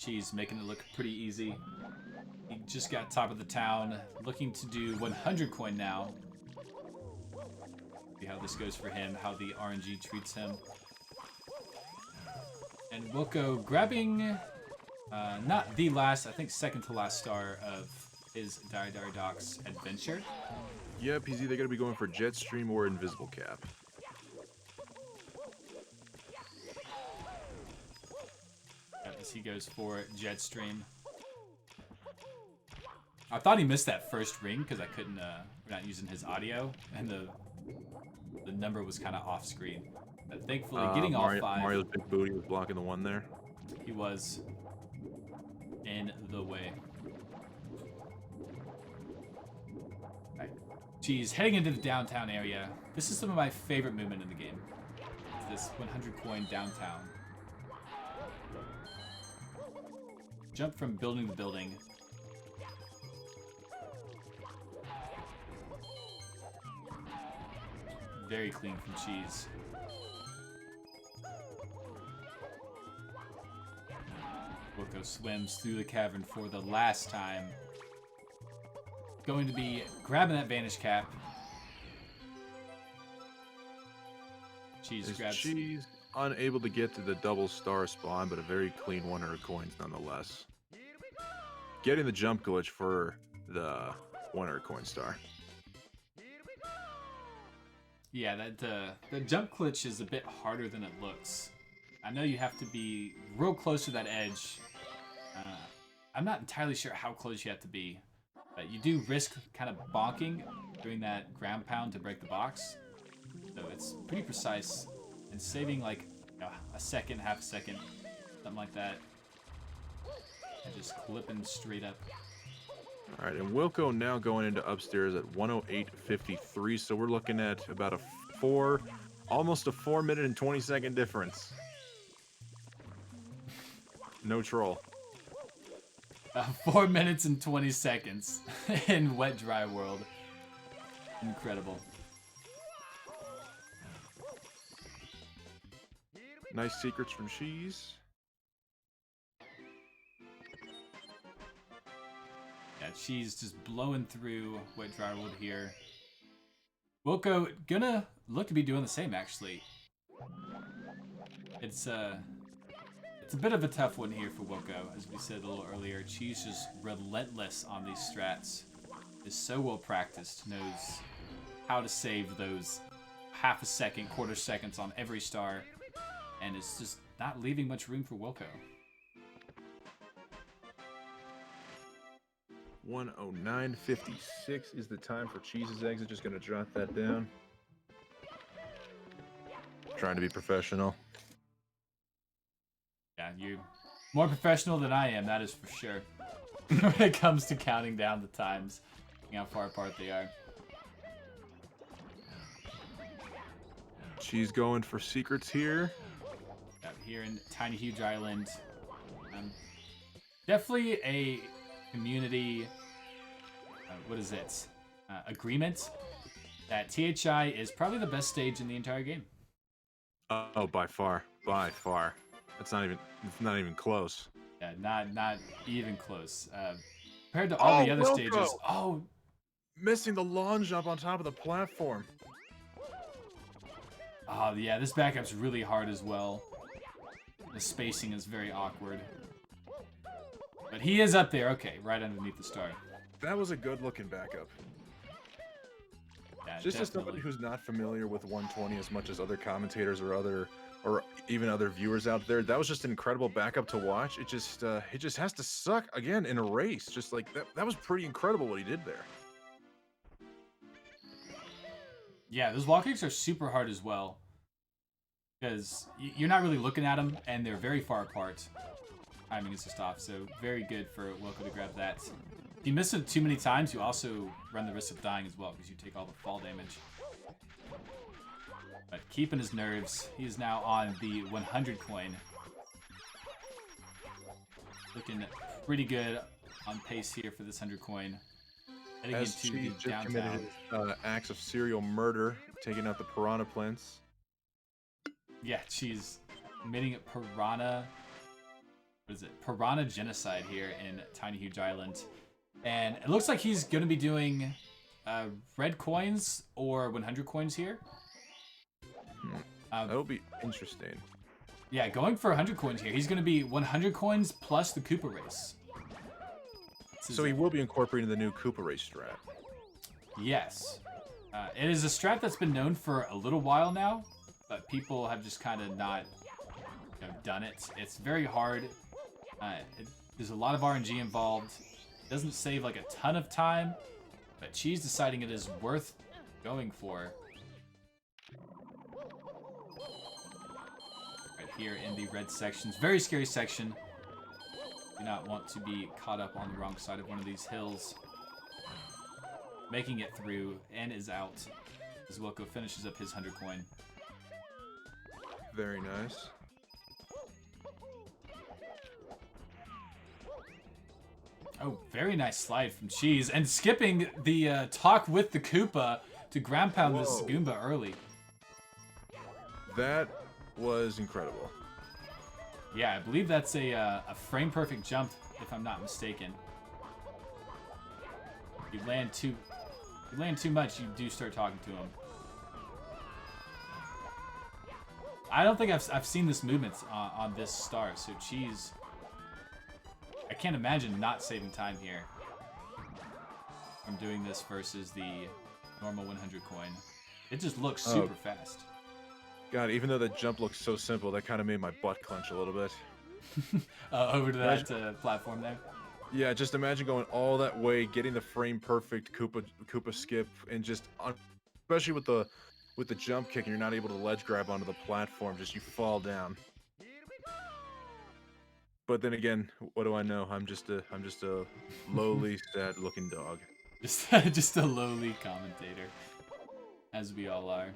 Cheese making it look pretty easy. He just got top of the town, looking to do 100 coin now. See how this goes for him, how the RNG treats him. And Wilko grabbing, not the last, I think second to last star of his Dire Docks adventure. Yep, he's either going to be going for Jetstream or Invisible Cap. As he goes for Jetstream. I thought he missed that first ring because I couldn't, we're not using his audio, and the number was kind of off screen. But thankfully, getting all 5. Mario's big booty was blocking the one there. He was in the way. Right. Geez, heading into the downtown area. This is some of my favorite movement in the game. It's this 100 coin downtown. Jump from building to building. Very clean from Cheese. Wilko swims through the cavern for the last time. Going to be grabbing that Vanish Cap. Cheese grabs. Cheese unable to get to the double star spawn, but a very clean 100 coins nonetheless. Getting the jump glitch for the 100 coin star. Yeah, the jump glitch is a bit harder than it looks. I know you have to be real close to that edge. I'm not entirely sure how close you have to be, but you do risk kind of bonking doing that ground pound to break the box. So it's pretty precise and saving like a second, half a second, something like that. And just clipping straight up. All right, and Wilko now going into upstairs at 108.53, so we're looking at about almost a 4 minute and 20 second difference. No troll. 4 minutes and 20 seconds in Wet Dry World. Incredible. Nice secrets from Cheese. Yeah, Cheese just blowing through Wet Dry World here. Wilko gonna look to be doing the same, actually. It's a bit of a tough one here for Wilko, as we said a little earlier. Cheese is relentless on these strats. Is so well practiced, knows how to save those half a second, quarter seconds on every star, and it's just not leaving much room for Wilko. 109.56 is the time for Cheese's exit. Just gonna jot that down. Trying to be professional. Yeah, you're more professional than I am, that is for sure. When it comes to counting down the times, how far apart they are. Cheese going for secrets here. Out here in Tiny Huge Island. Definitely a community, what is it? Agreement that THI is probably the best stage in the entire game. Oh, by far. It's not even close. Yeah, not even close. Compared to all the other Wilko! stages. Oh, Missing the lawn jump on top of the platform. oh yeah, this backup's really hard as well. The spacing is very awkward. But he is up there, okay, right underneath the star. That was a good looking backup. Yeah, Just as definitely. somebody who's not familiar with 120 as much as other commentators or even other viewers out there, that was just an incredible backup to watch. It just has to suck again in a race. Just like that was pretty incredible what he did there. Yeah, those wall kicks are super hard as well. Because you're not really looking at them, and they're very far apart. Timing is just off, so very good for Wilko to grab that. If you miss it too many times, you also run the risk of dying as well, because you take all the fall damage. But keeping his nerves, he's now on the 100 coin. Looking pretty good on pace here for this 100 coin. Heading As into Cheese the just downtown. committed acts of serial murder, taking out the piranha plants. Yeah, she's committing piranha. What is it? Piranha genocide here in Tiny Huge Island. And it looks like he's going to be doing red coins or 100 coins here. That would be interesting. Yeah, going for 100 coins here. He's going to be 100 coins plus the Koopa race. So he will be incorporating the new Koopa race strat. Yes. It is a strat that's been known for a little while now, but people have just kind of not done it. It's very hard. There's a lot of RNG involved. It doesn't save like a ton of time, but Cheese deciding it is worth going for. Right here in the red sections. Very scary section. Do not want to be caught up on the wrong side of one of these hills. Making it through and is out as Wilko finishes up his 100 coin. Very nice. Oh, very nice slide from Cheese. And skipping the talk with the Koopa to ground pound this Whoa. Goomba early. That was incredible. Yeah, I believe that's a frame perfect jump, if I'm not mistaken. You land too much, you do start talking to him. I don't think I've seen this movement on this star, so Cheese. I can't imagine not saving time here from doing this versus the normal 100 coin. It just looks super fast. God, even though that jump looks so simple, that kind of made my butt clench a little bit. Over to that platform there. Yeah, just imagine going all that way, getting the frame perfect Koopa skip, and just especially with the jump kick, and you're not able to ledge grab onto the platform, just you fall down. But then again, what do I know? I'm just a lowly, sad-looking dog. Just a lowly commentator, as we all are.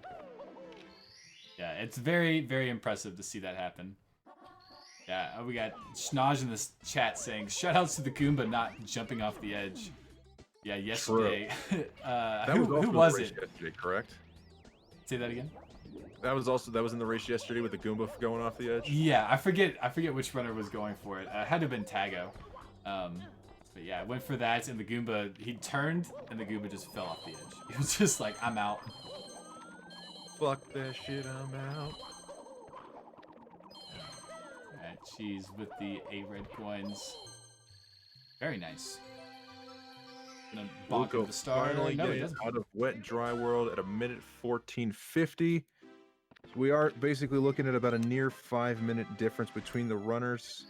Yeah, it's very, very impressive to see that happen. Yeah, we got Schnaj in this chat saying, shoutouts to the Goomba not jumping off the edge. Yeah, yesterday. Who was it? Yesterday, correct? Say that again? That was in the race yesterday with the Goomba going off the edge. Yeah, I forget which runner was going for it. It had to have been Tago. But yeah, I went for that, and the Goomba, he turned, and the Goomba just fell off the edge. He was just like, I'm out. Fuck that shit, I'm out. Alright, Cheese with the 8 red coins. Very nice. Gonna bonk Wilko him the star. finally No, he getting doesn't. out of Wet Dry World at a minute 14:50. We are basically looking at about a near 5-minute difference between the runners.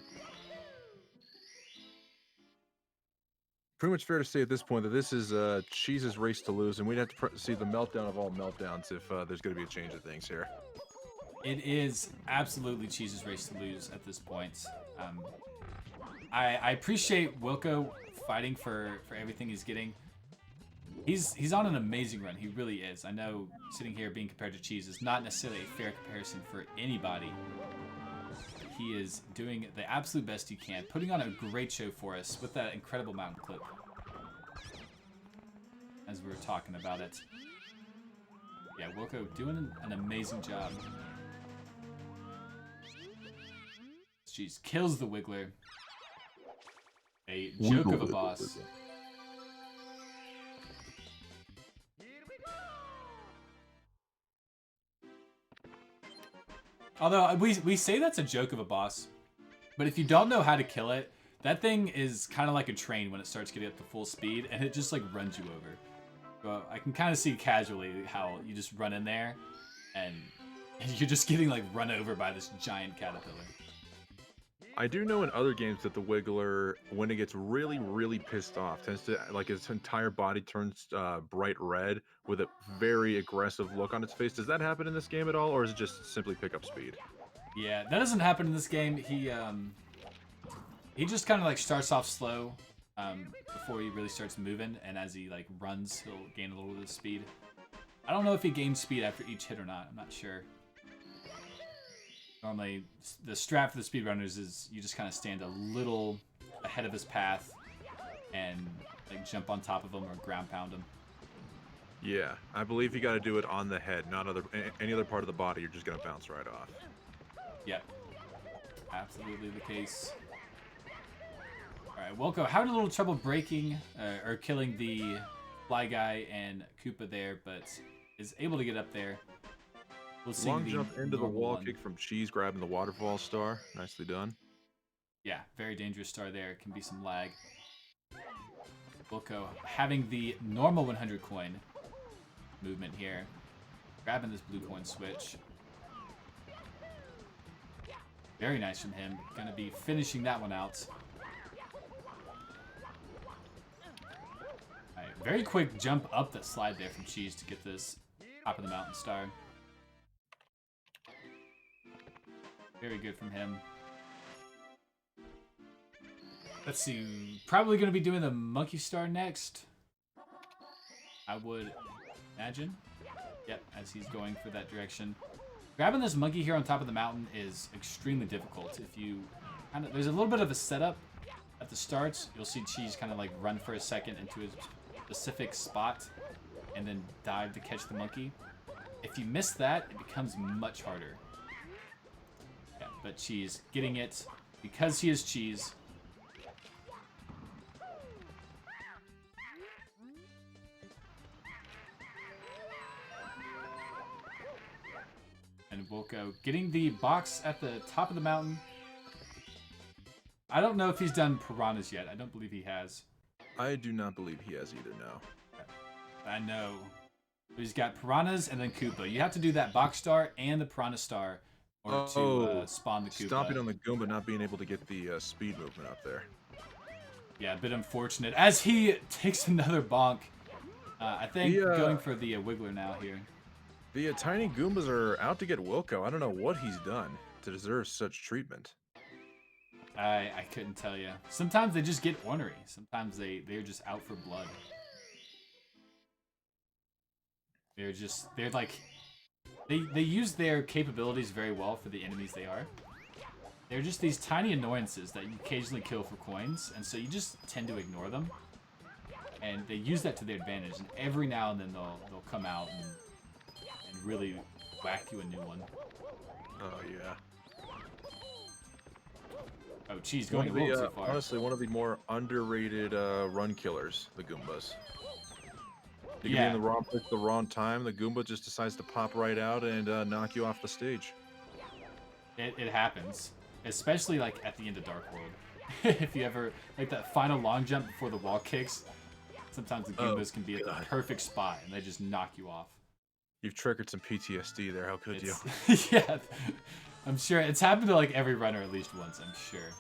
Pretty much fair to say at this point that this is Cheese's race to lose, and we'd have to see the meltdown of all meltdowns if there's going to be a change of things here. It is absolutely Cheese's race to lose at this point. I appreciate Wilko fighting for everything he's getting. He's on an amazing run. He really is. I know sitting here being compared to Cheese is not necessarily a fair comparison for anybody. he is doing the absolute best he can, putting on a great show for us with that incredible mountain clip. As we were talking about it. Yeah, Wilko doing an amazing job. Jeez, kills the Wiggler. A joke of a boss. Although we say that's a joke of a boss, but if you don't know how to kill it, that thing is kind of like a train when it starts getting up to full speed, and it just like runs you over. So I can kind of see casually how you just run in there, and you're just getting like run over by this giant caterpillar. I do know in other games that the Wiggler, when it gets really, really pissed off, tends to, like, its entire body turns bright red with a very aggressive look on its face. Does that happen in this game at all, or is it just simply pick up speed? Yeah, that doesn't happen in this game. He just kind of like starts off slow before he really starts moving, and as he like runs, he'll gain a little bit of speed. I don't know if he gains speed after each hit or not. I'm not sure. Normally, the strat for the speedrunners is you just kind of stand a little ahead of his path and like jump on top of him or ground pound him. Yeah, I believe you got to do it on the head, not any other part of the body. You're just gonna bounce right off. Yep, absolutely the case. All right, Wilko having a little trouble breaking or killing the Fly Guy and Koopa there, but is able to get up there. We'll see Long jump into the wall one. kick from Cheese, grabbing the waterfall star. Nicely done. Yeah, very dangerous star there. Can be some lag. Wilko having the normal 100 coin movement here. Grabbing this blue coin switch. Very nice from him. Gonna be finishing that one out. Alright, very quick jump up that slide there from Cheese to get this top of the mountain star. Very good from him. Let's see. Probably going to be doing the monkey star next. I would imagine. Yep, as he's going for that direction. Grabbing this monkey here on top of the mountain is extremely difficult. If you there's a little bit of a setup at the start. You'll see Cheese kind of like run for a second into his specific spot and then dive to catch the monkey. If you miss that, it becomes much harder. Yeah, but Cheese getting it because he is Cheese. And Wilko getting the box at the top of the mountain. I don't know if he's done piranhas yet. I don't believe he has. I do not believe he has either, no. I know. He's got piranhas and then Koopa. You have to do that box star and the piranha star in order to spawn the Koopa. Stomping on the Goomba, not being able to get the speed movement up there. Yeah, a bit unfortunate. As he takes another bonk. I think going for the Wiggler now here. The tiny Goombas are out to get Wilko. I don't know what he's done to deserve such treatment. I couldn't tell you. Sometimes they just get ornery. Sometimes they're just out for blood. They're like they use their capabilities very well for the enemies they are. They're just these tiny annoyances that you occasionally kill for coins, and so you just tend to ignore them. And they use that to their advantage, and every now and then they'll come out and really whack you a new one. Oh yeah. Oh, Cheese going a little too far. Honestly, one of the more underrated run killers, the Goombas. You can be in the wrong place at the wrong time. The Goomba just decides to pop right out and knock you off the stage. It happens, especially like at the end of Dark World. If you ever like that final long jump before the wall kicks, sometimes the Goombas can be at the perfect spot and they just knock you off. You've triggered some PTSD there. How could you? Yeah, I'm sure it's happened to like every runner at least once. I'm sure.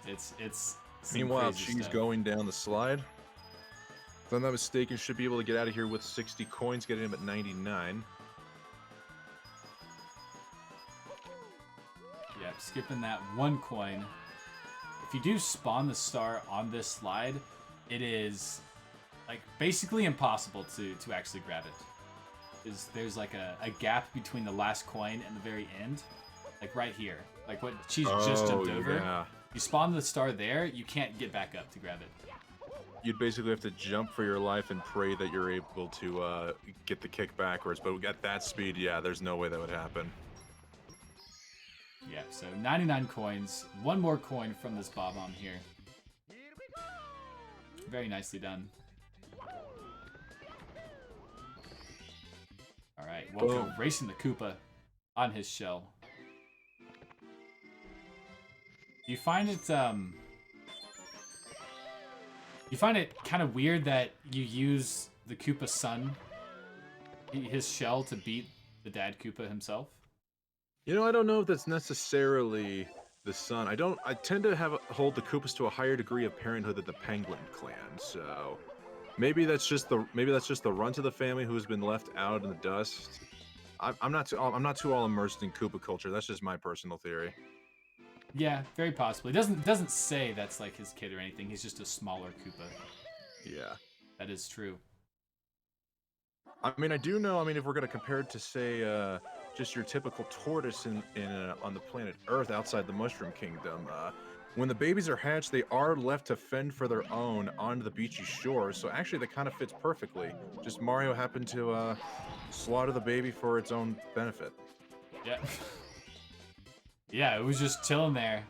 It's. Meanwhile, Cheese going down the slide. If I'm not mistaken, should be able to get out of here with 60 coins, getting him at 99. Yeah, skipping that one coin. If you do spawn the star on this slide, it is like basically impossible to actually grab it. There's like a gap between the last coin and the very end. like right here, like what Cheese just jumped over. Yeah. You spawn the star there, you can't get back up to grab it. You'd basically have to jump for your life and pray that you're able to get the kick backwards. But at that speed, yeah, there's no way that would happen. Yeah, so 99 coins. One more coin from this Bob-omb here. Very nicely done. Alright, Wilko racing the Koopa on his shell. Do you find it, you find it kind of weird that you use the Koopa's son, his shell, to beat the dad Koopa himself? You know, I don't know if that's necessarily the son. I tend to hold the Koopas to a higher degree of parenthood than the Penguin clan. So maybe that's just the runt of the family who has been left out in the dust. I'm not too all immersed in Koopa culture. That's just my personal theory. Yeah, very possibly. It doesn't say that's like his kid or anything. He's just a smaller Koopa. Yeah. That is true. I mean, I do know. I mean, if we're gonna compare it to say just your typical tortoise on the planet Earth outside the Mushroom Kingdom, when the babies are hatched, they are left to fend for their own on the beachy shores. So actually, that kind of fits perfectly. Just Mario happened to slaughter the baby for its own benefit. Yeah. Yeah, it was just chilling there.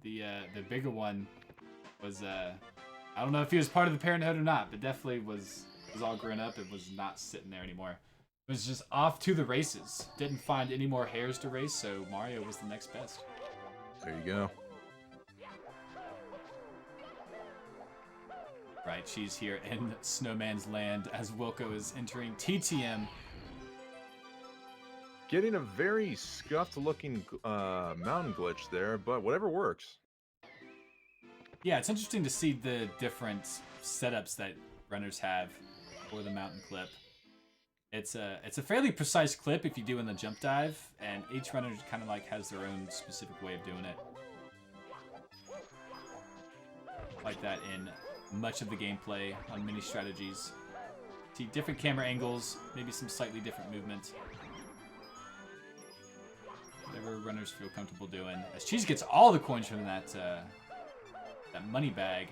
The bigger one was I don't know if he was part of the parenthood or not, but definitely was all grown up and was not sitting there anymore. It was just off to the races. Didn't find any more hairs to race, so Mario was the next best. There you go. Right, she's here in Snowman's Land as Wilko is entering TTM. Getting a very scuffed looking mountain glitch there, but whatever works. Yeah, it's interesting to see the different setups that runners have for the mountain clip. It's a fairly precise clip if you do in the jump dive, and each runner kind of like has their own specific way of doing it. Like that in much of the gameplay on many strategies. See different camera angles, maybe some slightly different movement. Whatever runners feel comfortable doing. As Cheese gets all the coins from that that money bag.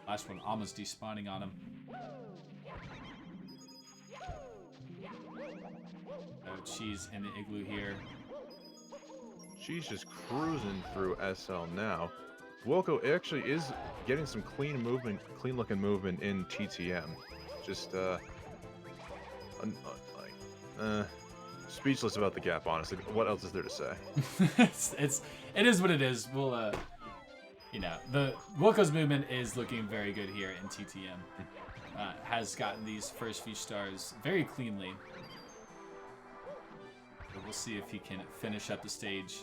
Last one almost despawning on him. Oh, Cheese in the igloo here. She's just cruising through SL now. Wilko actually is getting some clean looking movement in TTM. Just speechless about the gap, honestly. What else is there to say? It is what it is. We'll you know, the Wilko's movement is looking very good here in TTM. Has gotten these first few stars very cleanly. But we'll see if he can finish up the stage.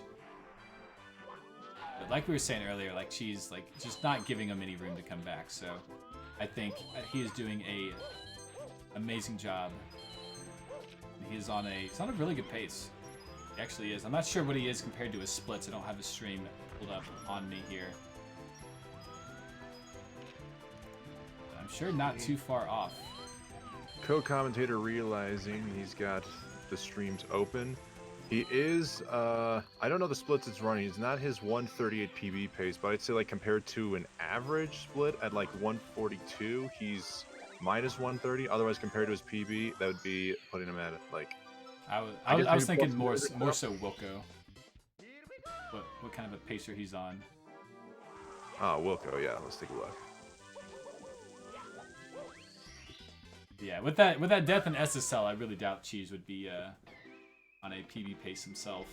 But like we were saying earlier, like Cheese, like just not giving him any room to come back. So I think he is doing a amazing job. He's on a really good pace. He actually is. I'm not sure what he is compared to his splits. I don't have his stream pulled up on me here. But I'm sure not too far off. Co-commentator realizing he's got the streams open. He is, I don't know the splits it's running. It's not his 138 PB pace, but I'd say like compared to an average split at like 142, he's minus 130. Otherwise, compared to his PB, that would be putting him at like. I was thinking more so Wilko. What kind of a pacer he's on? Oh, Wilko, yeah. Let's take a look. Yeah, with that death in SSL, I really doubt Cheese would be on a PB pace himself.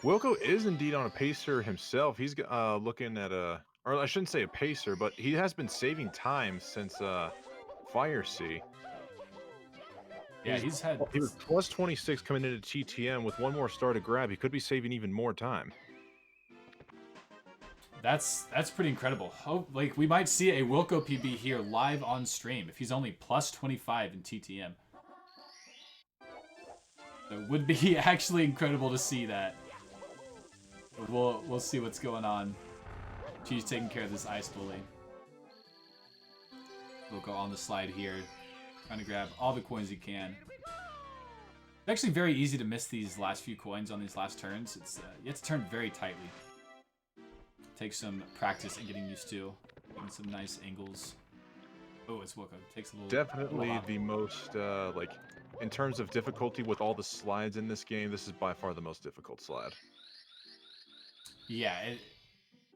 Wilko is indeed on a pacer himself. He's looking at or I shouldn't say a pacer, but he has been saving time since Fire Sea. Yeah, he was plus 26 coming into TTM with one more star to grab. He could be saving even more time. That's pretty incredible. Like we might see a Wilko PB here live on stream if he's only plus 25 in TTM. It would be actually incredible to see that. But we'll see what's going on. She's taking care of this ice bully. We'll go on the slide here, trying to grab all the coins he can. It's actually very easy to miss these last few coins on these last turns. It's you have to turn very tightly. Takes some practice and getting used to. Getting some nice angles. Oh, it's Wilko. Takes a little. Definitely the most like in terms of difficulty with all the slides in this game. This is by far the most difficult slide. Yeah,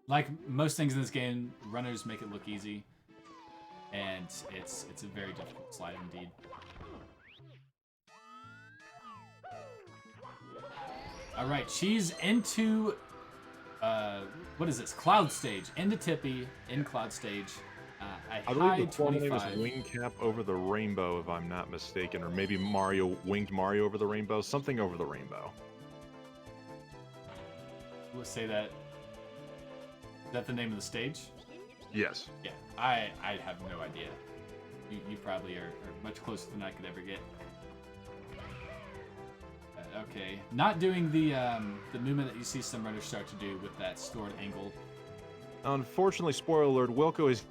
like most things in this game, runners make it look easy, and it's a very difficult slide indeed. All right, Cheese into what is this? Cloud stage. Into Tippy in Cloud stage. I believe the full name is Wing Cap over the Rainbow, if I'm not mistaken, or maybe Winged Mario over the Rainbow, something over the Rainbow. Let's say that. Is that the name of the stage? Yes. Yeah, I have no idea. You probably are much closer than I could ever get. Okay, not doing the movement that you see some runners start to do with that stored angle. Unfortunately, spoiler alert, Wilko is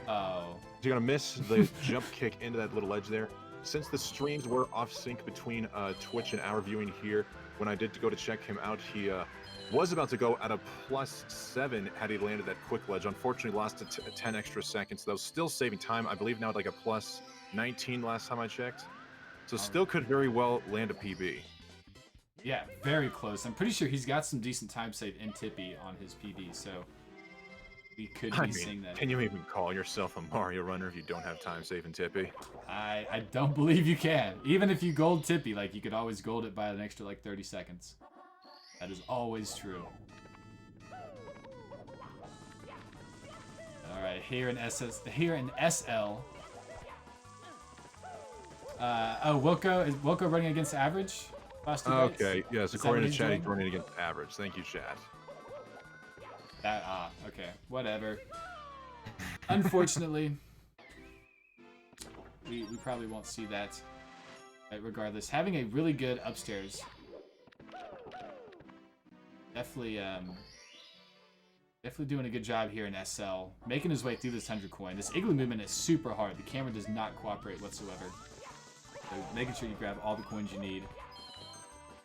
Oh. gonna miss the jump kick into that little edge there. Since the streams were off sync between Twitch and our viewing here, when I did go to check him out, he was about to go at a +7 had he landed that quick ledge. Unfortunately, lost 10 extra seconds. That was still saving time. I believe now at like a +19 last time I checked. So still could very well land a PB. Yeah, very close. I'm pretty sure he's got some decent time save in Tippy on his PB, so we could be seeing that. Can you even call yourself a Mario runner if you don't have time save in Tippy? I don't believe you can. Even if you gold Tippy, like you could always gold it by an extra like 30 seconds. That is always true. All right, here in SL. Wilko is Wilko running against average? Okay, yes, according to chat, he's doing? running against average. Thank you, chat. Okay, whatever. Unfortunately, we probably won't see that. But regardless, having a really good upstairs. Definitely doing a good job here in SL. Making his way through this 100 coin. This igloo movement is super hard. The camera does not cooperate whatsoever. So making sure you grab all the coins you need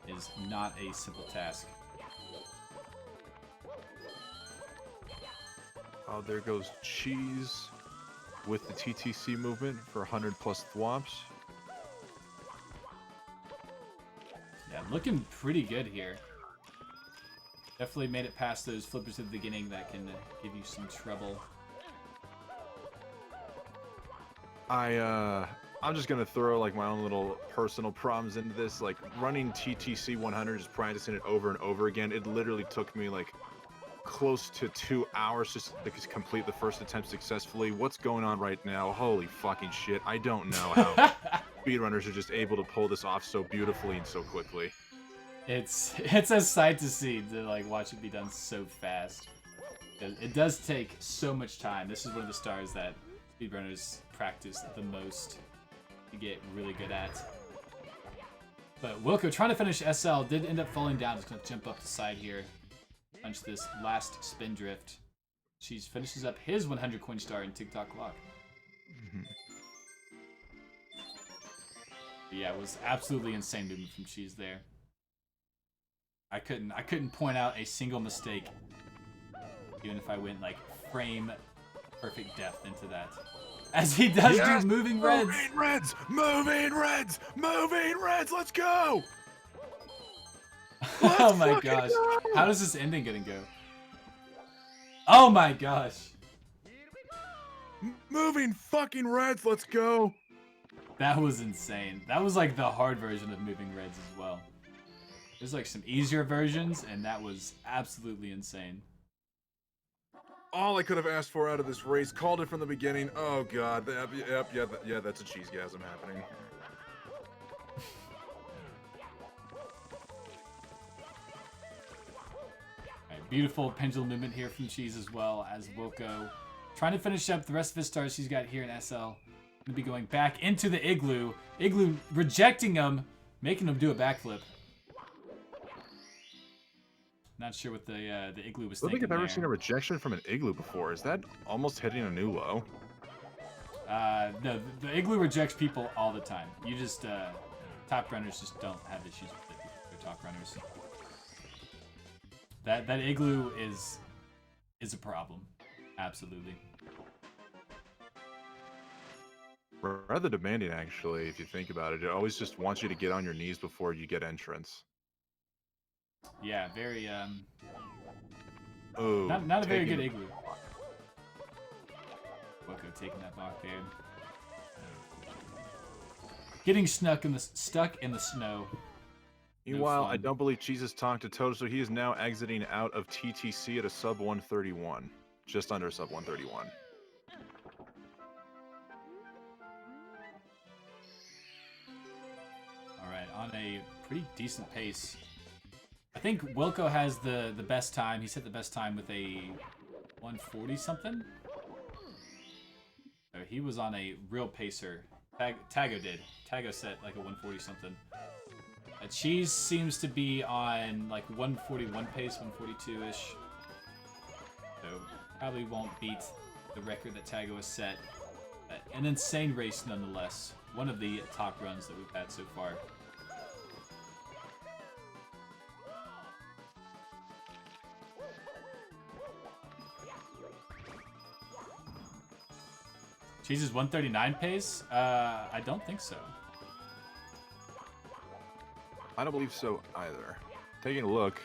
is not a simple task. Oh, there goes Cheese with the TTC movement for 100+ thwops. Yeah, looking pretty good here. Definitely made it past those flippers at the beginning that can give you some trouble. I'm just gonna throw like my own little personal problems into this. Like running TTC 100, just practicing it over and over again. It literally took me like close to 2 hours just to complete the first attempt successfully. What's going on right now? Holy fucking shit! I don't know how speedrunners are just able to pull this off so beautifully and so quickly. It's a sight to see to like watch it be done so fast. It does take so much time. This is one of the stars that speedrunners practice the most to get really good at. But Wilko trying to finish SL did end up falling down. Just gonna jump up the side here, punch this last spin drift. She finishes up his 100 coin star in TikTok lock. Yeah, it was absolutely insane movement from Cheese there. I couldn't point out a single mistake, even if I went like frame perfect depth into that. As he does do moving reds. Moving reds! Moving reds! Moving reds! Let's go! Oh my gosh. Go! How does this ending gonna go? Oh my gosh. Moving fucking reds, let's go! That was insane. That was like the hard version of moving reds as well. There's like some easier versions, and that was absolutely insane. All I could have asked for out of this race, called it from the beginning. Oh god, yeah, that's a cheesegasm happening. Alright, beautiful pendulum movement here from Cheese as well as Wilko. Trying to finish up the rest of his stars he's got here in SL. Gonna be going back into the igloo. Igloo rejecting him, making him do a backflip. Not sure what the igloo was I don't thinking think I've ever there. seen a rejection from an igloo before. Is that almost hitting a new low? No, the igloo rejects people all the time. You just top runners just don't have issues with it because they're top runners. That igloo is a problem, absolutely. Rather demanding, actually, if you think about it. It always just wants you to get on your knees before you get entrance. Yeah, very Oh, not a very taking good the- igloo. Wilko taking that block there. Getting stuck in the snow. Meanwhile, I fun. don't believe Cheese has talked to Toto, so he is now exiting out of TTC at a sub 131. Just under sub 131. All right, on a pretty decent pace. I think Wilko has the best time. He set the best time with a 140 something. So he was on a real pacer. Tago did. Tago set like a 140 something. Cheese seems to be on like 141 pace, 142-ish. So probably won't beat the record that Tago has set. An insane race nonetheless. One of the top runs that we've had so far. Cheese's 139 pace? I don't think so. I don't believe so either. Taking a look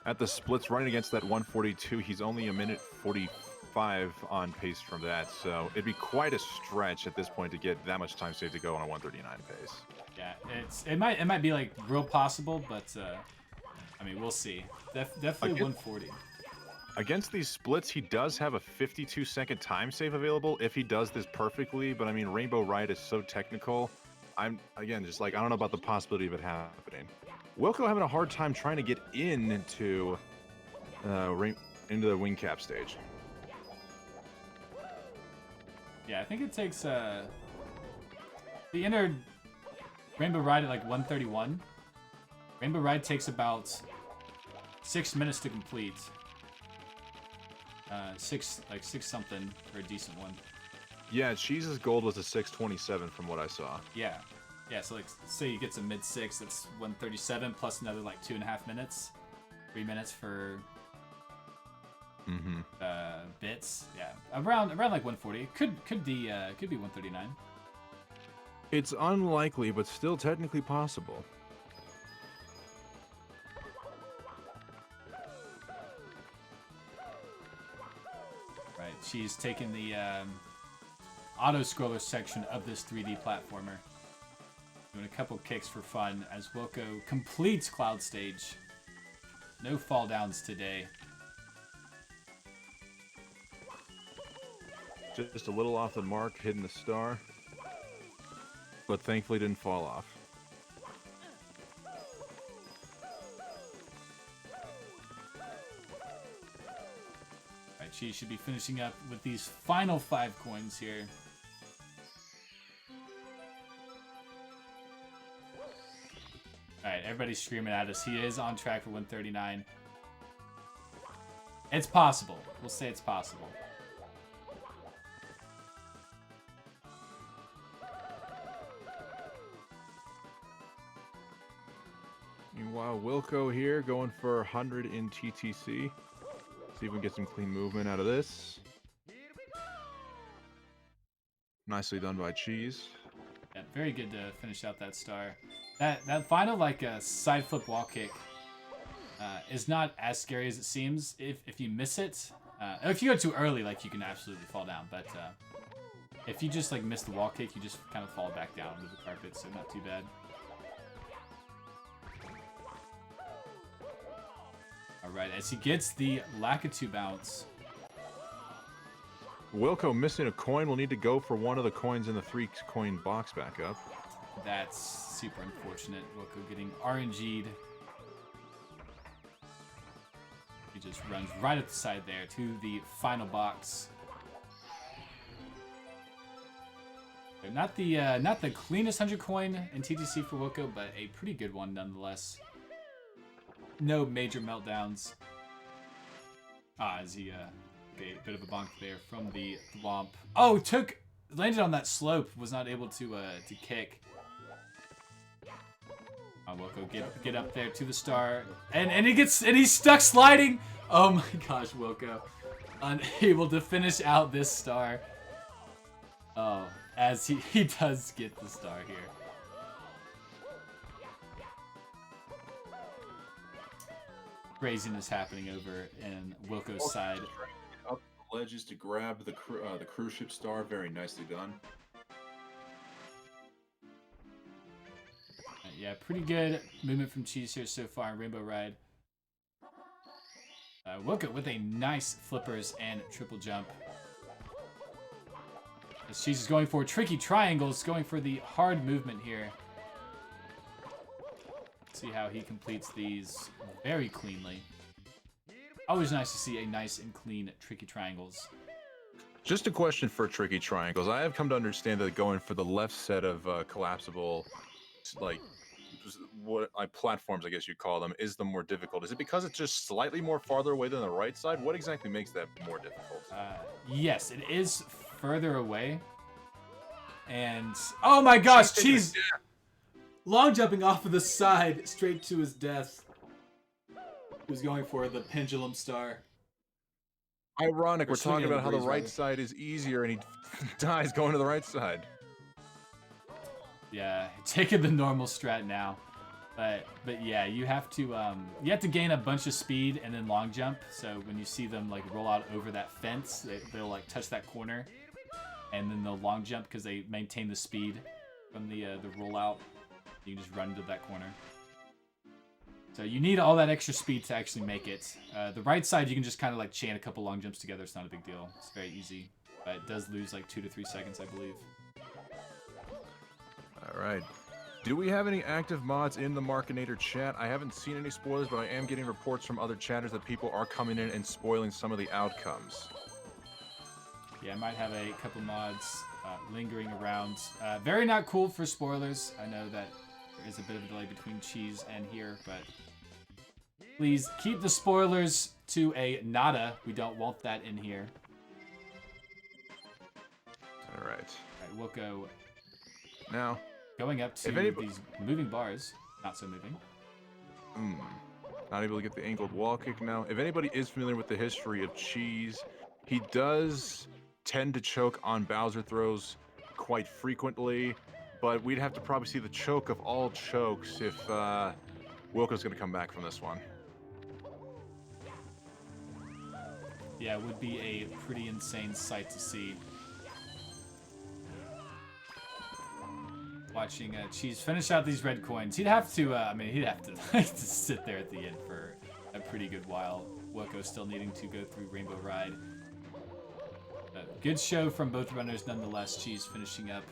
at the splits running against that 142, he's only a minute 45 on pace from that, so it'd be quite a stretch at this point to get that much time saved to go on a 139 pace. Yeah, it might be like real possible, but I mean we'll see. Definitely 140. Against these splits, he does have a 52-second time save available if he does this perfectly, but I mean Rainbow Ride is so technical. I'm again just like I don't know about the possibility of it happening. Wilko having a hard time trying to get into the wing cap stage. Yeah, I think it takes the inner Rainbow Ride at like 131. Rainbow Ride takes about 6 minutes to complete. Six something for a decent one. Yeah, Cheese's gold was a 627 from what I saw. Yeah. Yeah, so like say you get to mid 6, that's 137 plus another like 2.5 minutes. 3 minutes for bits. Yeah. Around like 140. Could be 139. It's unlikely, but still technically possible. Right. She's taking the auto-scroller section of this 3D platformer. Doing a couple kicks for fun as Wilko completes Cloud Stage. No fall downs today. Just a little off the mark, hitting the star. But thankfully didn't fall off. Right, she should be finishing up with these final 5 coins here. Alright, everybody's screaming at us. He is on track for 139. It's possible. We'll say it's possible. Meanwhile, Wilko here going for 100 in TTC. See if we can get some clean movement out of this. Nicely done by Cheese. Yeah, very good to finish out that star. That final like side flip wall kick is not as scary as it seems. If you miss it, if you go too early, like you can absolutely fall down. But if you just like miss the wall kick, you just kind of fall back down into the carpet, so not too bad. All right, as he gets the Lakitu bounce. Wilko missing a coin. Will need to go for one of the coins in the 3-coin box back up. That's super unfortunate. Wilko getting RNG'd. He just runs right up the side there to the final box. Not the cleanest 100 coin in TTC for Wilko, but a pretty good one nonetheless. No major meltdowns. As he Okay, bit of a bonk there from the Thwomp. Oh, landed on that slope. Was not able to kick. Wilko, get up there to the star, and he's stuck sliding. Oh my gosh, Wilko, unable to finish out this star. Oh, as he does get the star here. Craziness happening over in Wilko's side. Up the ledges to grab the cruise ship star. Very nicely done. Yeah, pretty good movement from Cheese here so far in Rainbow Ride. Wilko with a nice flippers and triple jump. As Cheese is going for tricky triangles, going for the hard movement here. See how he completes these very cleanly. Always nice to see a nice and clean tricky triangles. Just a question for tricky triangles. I have come to understand that going for the left set of collapsible, like platforms, I guess you'd call them, is the more difficult. Is it because it's just slightly more farther away than the right side? What exactly makes that more difficult? Yes, it is further away. And oh my gosh, Cheese long jumping off of the side straight to his death. He was going for the pendulum star. Ironic, we're talking swinging about how the breeze, right rather. side is easier, and he dies going to the right side. Yeah, taking the normal strat now, but yeah, you have to gain a bunch of speed and then long jump. So when you see them like roll out over that fence, they'll like touch that corner, and then they'll long jump because they maintain the speed from the rollout. You can just run into that corner. So you need all that extra speed to actually make it. The right side, you can just kind of like chain a couple long jumps together. It's not a big deal. It's very easy, but it does lose like 2 to 3 seconds, I believe. All right. Do we have any active mods in the Markinator chat? I haven't seen any spoilers, but I am getting reports from other chatters that people are coming in and spoiling some of the outcomes. Yeah, I might have a couple mods lingering around. Very not cool for spoilers. I know that there is a bit of a delay between Cheese and here, but please keep the spoilers to a nada. We don't want that in here. All right. All right, Wilko Now, going up to these moving bars. Not so moving. not able to get the angled wall kick now. If anybody is familiar with the history of Cheese, he does tend to choke on Bowser throws quite frequently, but we'd have to probably see the choke of all chokes if Wilko's going to come back from this one. Yeah, it would be a pretty insane sight to see. Watching Cheese finish out these red coins. He'd have to, he'd have to, to sit there at the end for a pretty good while. Wilko still needing to go through Rainbow Ride. Good show from both runners nonetheless. Cheese finishing up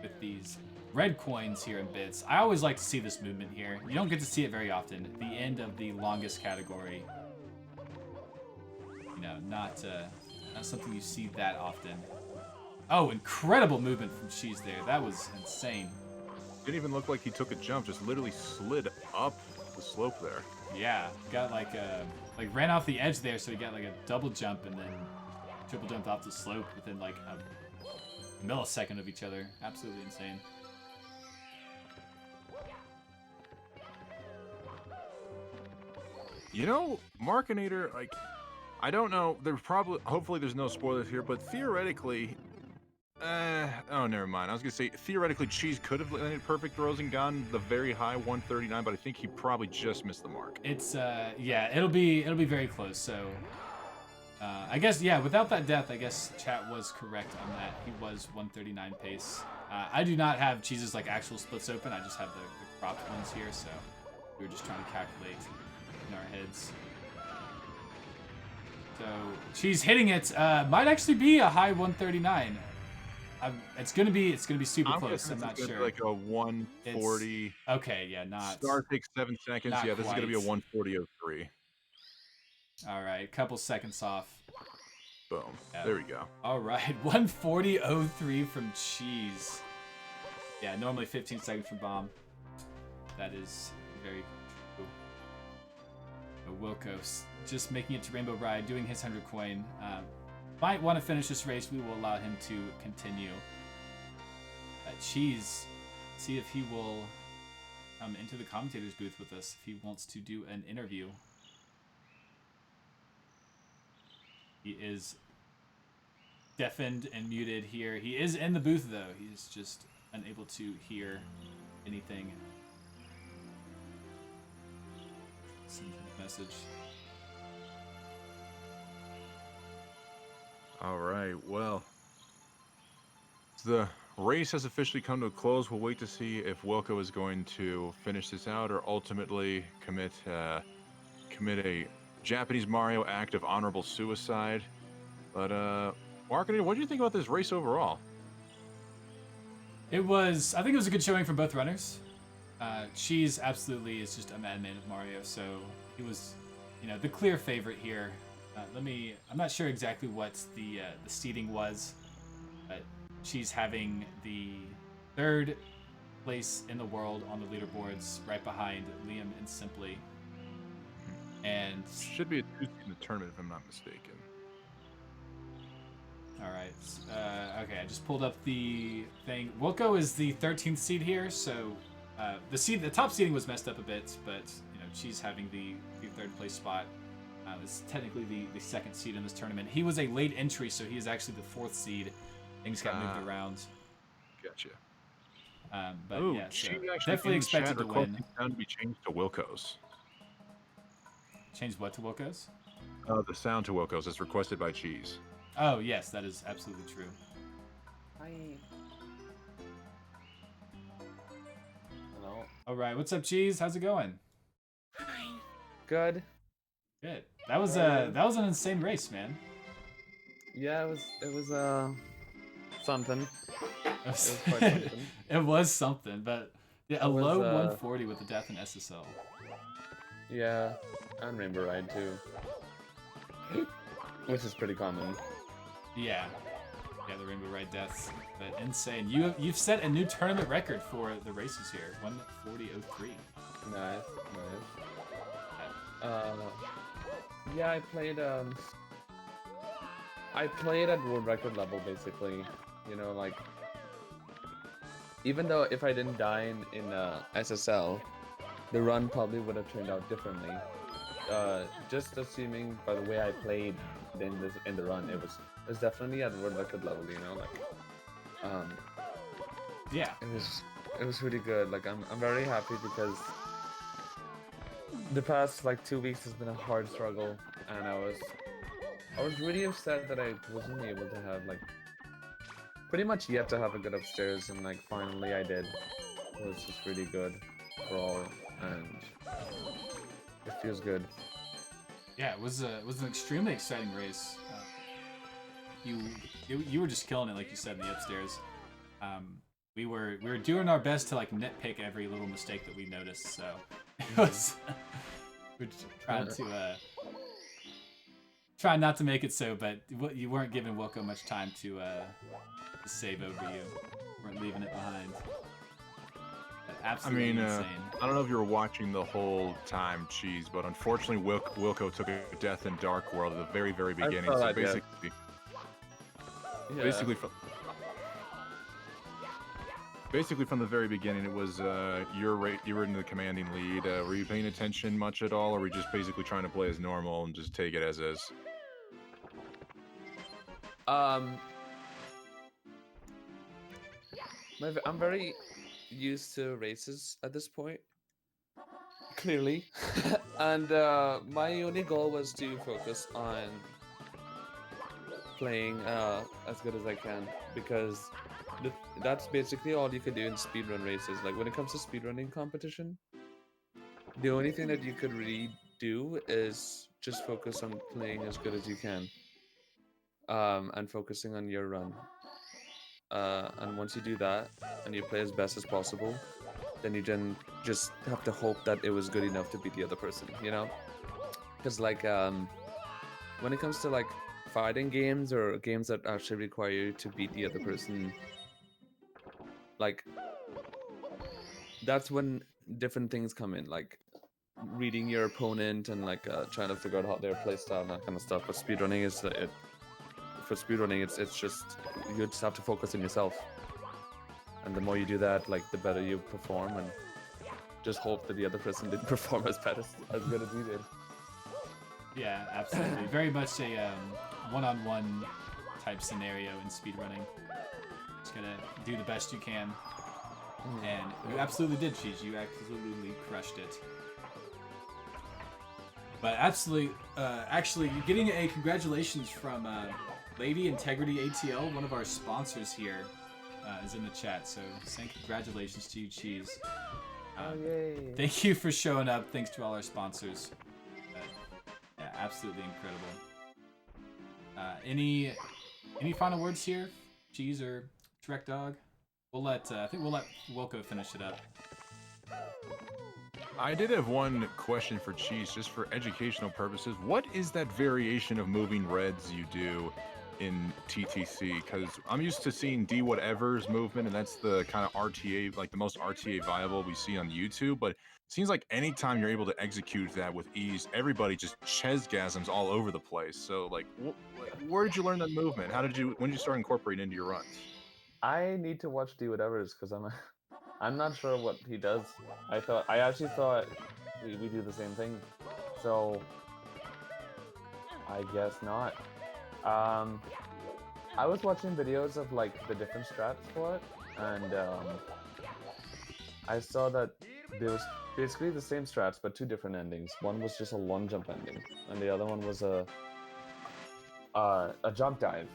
with these red coins here in bits. I always like to see this movement here. You don't get to see it very often. The end of the longest category. You know, not something you see that often. Oh, incredible movement from Cheese there. That was insane. Didn't even look like he took a jump, just literally slid up the slope there. Yeah, got like ran off the edge there, so he got like a double jump and then triple jumped off the slope within like a millisecond of each other. Absolutely insane. You know, Markinator, like, I don't know, hopefully there's no spoilers here, but theoretically, oh, never mind. I was going to say, theoretically, Cheese could have landed perfect throws and gotten the very high 139, but I think he probably just missed the mark. It's, yeah, it'll be very close, so, I guess, yeah, without that death, I guess chat was correct on that. He was 139 pace. I do not have Cheese's, like, actual splits open. I just have the cropped ones here, so we were just trying to calculate in our heads. So, Cheese hitting it, might actually be a high 139. It's gonna be super close. I'm not sure. Like a 140. Okay, yeah, not. Star takes 7 seconds. Yeah, this is gonna be a 140.03. All right, couple seconds off. Boom. Yeah. There we go. All right, 140.03 from Cheese. Yeah, normally 15 seconds from Bomb. That is very true. Wilko just making it to Rainbow Ride, doing his 100 coin. might want to finish this race, we will allow him to continue. Cheese, see if he will come into the commentator's booth with us, if he wants to do an interview. He is deafened and muted here. He is in the booth, though. He's just unable to hear anything. Send him a message. All right, well, the race has officially come to a close. We'll wait to see if Wilko is going to finish this out or ultimately commit a Japanese Mario act of honorable suicide. But Marketing, what do you think about this race overall? I think it was a good showing from both runners. Cheese absolutely is just a madman of Mario, so he was, the clear favorite here. I'm not sure exactly what the seeding was, but Cheese having the 3rd place in the world on the leaderboards, right behind Liam and Simply. And should be a 2 in the tournament if I'm not mistaken. All right. Okay, I just pulled up the thing. Wilko is the 13th seed here, so the top seeding was messed up a bit, but Cheese having the 3rd place spot is technically the 2nd seed in this tournament. He was a late entry, so he is actually the 4th seed. Things got moved around. Gotcha. But Ooh, yeah, so actually definitely in the expected chat to win. Sound to be changed to Wilko's. Change what to Wilko's? The sound to Wilko's is requested by Cheese. Oh yes, that is absolutely true. Hello. All right, what's up, Cheese? How's it going? Good. Good. That was an insane race, man. Yeah, it was something. It was, quite something. It was something, but yeah, a It was, low 140 with the death in SSL. Yeah, and Rainbow Ride too, which is pretty common. Yeah, the Rainbow Ride deaths, but insane. You've set a new tournament record for the races here, 140.03. Nice. Yeah, I played at world record level basically. Like, even though if I didn't die in SSL, the run probably would have turned out differently. Just assuming by the way I played in the run, it was definitely at world record level. Yeah, it was really good. Like, I'm very happy because the past 2 weeks has been a hard struggle, and I was really upset that I wasn't able to have pretty much yet to have a good upstairs, and finally I did. It was just really good for all, and it feels good. Yeah, it was an extremely exciting race. You were just killing it, like you said, in the upstairs. We were doing our best to nitpick every little mistake that we noticed. So it was we're just trying not to make it so, but you weren't giving Wilko much time to save over you. Weren't leaving it behind. But absolutely insane. I don't know if you were watching the whole time, Cheese, but unfortunately Wilko took a death in Dark World at the very, very beginning. So basically from the very beginning, it was you were in the commanding lead. Were you paying attention much at all, or were you just basically trying to play as normal and just take it as is? I'm very used to races at this point, clearly, and my only goal was to focus on playing as good as I can, because that's basically all you can do in speedrun races. When it comes to speedrunning competition, the only thing that you could really do is just focus on playing as good as you can, and focusing on your run. And once you do that and you play as best as possible, then you just have to hope that it was good enough to beat the other person, because when it comes to fighting games or games that actually require you to beat the other person, that's when different things come in, reading your opponent and trying to figure out how their playstyle and that kind of stuff. But speedrunning is for speedrunning, it's just you just have to focus on yourself, and the more you do that, like the better you perform, and just hope that the other person didn't perform as good as you did. Yeah, absolutely. Very much a one-on-one type scenario in speedrunning. Just gotta do the best you can. And you absolutely did, Cheese. You absolutely crushed it. But absolutely, actually, you're getting a congratulations from Lady Integrity ATL, one of our sponsors here, is in the chat. So saying congratulations to you, Cheese. Yay! Thank you for showing up. Thanks to all our sponsors. Yeah, absolutely incredible. Any final words here, Cheese or Shrek Dog? I think we'll let Wilko finish it up. I did have one question for Cheese, just for educational purposes. What is that variation of moving reds you do in TTC? Because I'm used to seeing D whatever's movement, and that's the kind of RTA, like the most RTA viable we see on YouTube. But it seems like anytime you're able to execute that with ease, everybody just chesgasms all over the place. So, like, where did you learn that movement? When did you start incorporating it into your runs? I need to watch D Whatever's because I'm not sure what he does. I actually thought we do the same thing, so I guess not. I was watching videos of like the different strats for it, and I saw that there was basically the same strats but two different endings. One was just a long jump ending, and the other one was a jump dive.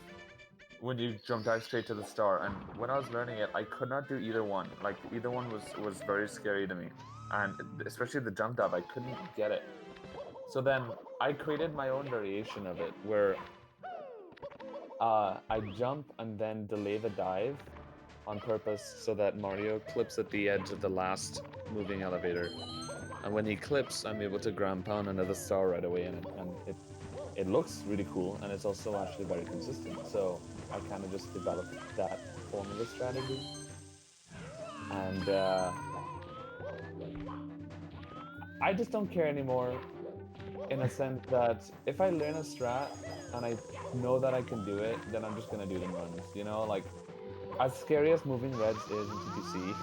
When you jump dive straight to the star, and when I was learning it, I could not do either one. Like either one was very scary to me, and especially the jump dive, I couldn't get it. So then I created my own variation of it, where I jump and then delay the dive on purpose so that Mario clips at the edge of the last moving elevator, and when he clips, I'm able to ground pound another star right away, and it looks really cool, and it's also actually very consistent. So I kind of just developed that formula strategy, and I just don't care anymore, in a sense that if I learn a strat and I know that I can do it, then I'm just gonna do them runs. You know, like as scary as moving reds is in TTC,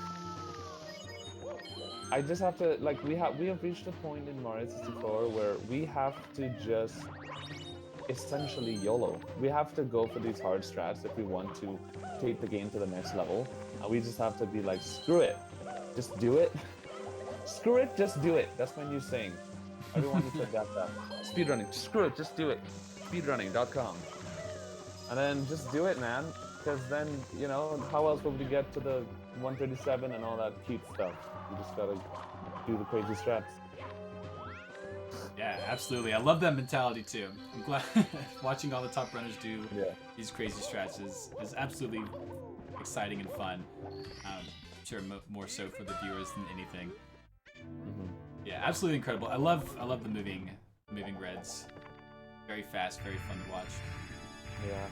I just have to we have reached a point in Mario 64 where we have to just essentially YOLO. We have to go for these hard strats if we want to take the game to the next level, and we just have to be like, screw it, just do it. Screw it, just do it. That's my new saying. Everyone needs to adapt that. Speedrunning, screw it, just do it. Speedrunning.com. And then just do it, man. Because then, you know, how else will we get to the 137 and all that cute stuff? You just gotta do the crazy strats. Yeah, absolutely. I love that mentality too. I'm glad watching all the top runners do these crazy strats is absolutely exciting and fun. I'm sure more so for the viewers than anything. Mm-hmm. Yeah, absolutely incredible. I love the moving reds. Very fast, very fun to watch. Yeah.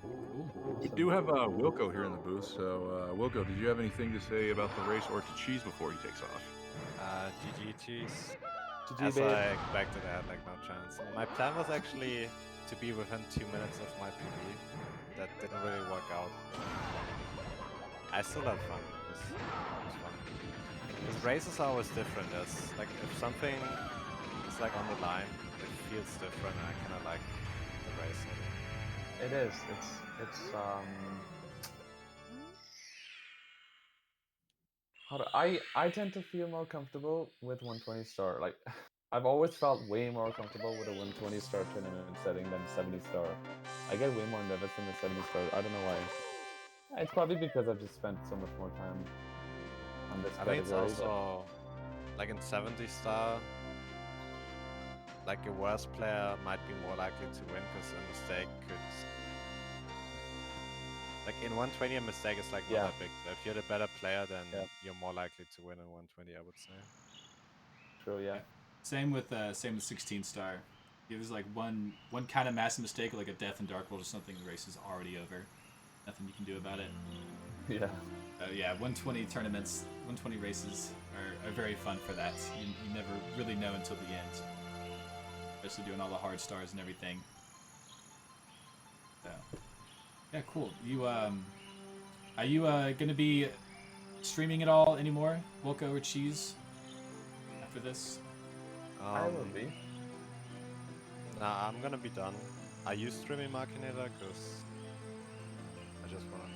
Cool. We do have Wilko here in the booth. So, Wilko, did you have anything to say about the race or to Cheese before he takes off? GG Cheese. GG, As babe. I expected, I had like no chance. My plan was actually to be within 2 minutes of my PB. That didn't really work out. I still had fun. It was fun. Because races are always different. There's like if something is like on the line, it feels different. And I kind of like the race. It is. It's I tend to feel more comfortable with 120 star. Like I've always felt way more comfortable with a 120 star tournament setting than 70 star. I get way more nervous in the 70 star. I don't know why. It's probably because I've just spent so much more time on this I think it's category. also like in 70 star, like a worse player might be more likely to win because a mistake could. Like in 120, a mistake is like not that big. So if you're the better player, then you're more likely to win in 120, I would say. True, yeah. Same with 16 star. If there's like one kind of massive mistake, like a death in Dark World or something, the race is already over. Nothing you can do about it. Yeah. Yeah, 120 tournaments, 120 races are very fun for that. You never really know until the end. Especially doing all the hard stars and everything. So, yeah, cool. You are you gonna be streaming it all anymore, Wilko or Cheese? After this? I will be. Nah, I'm gonna be done. Are you streaming Machinator? Because I just wanna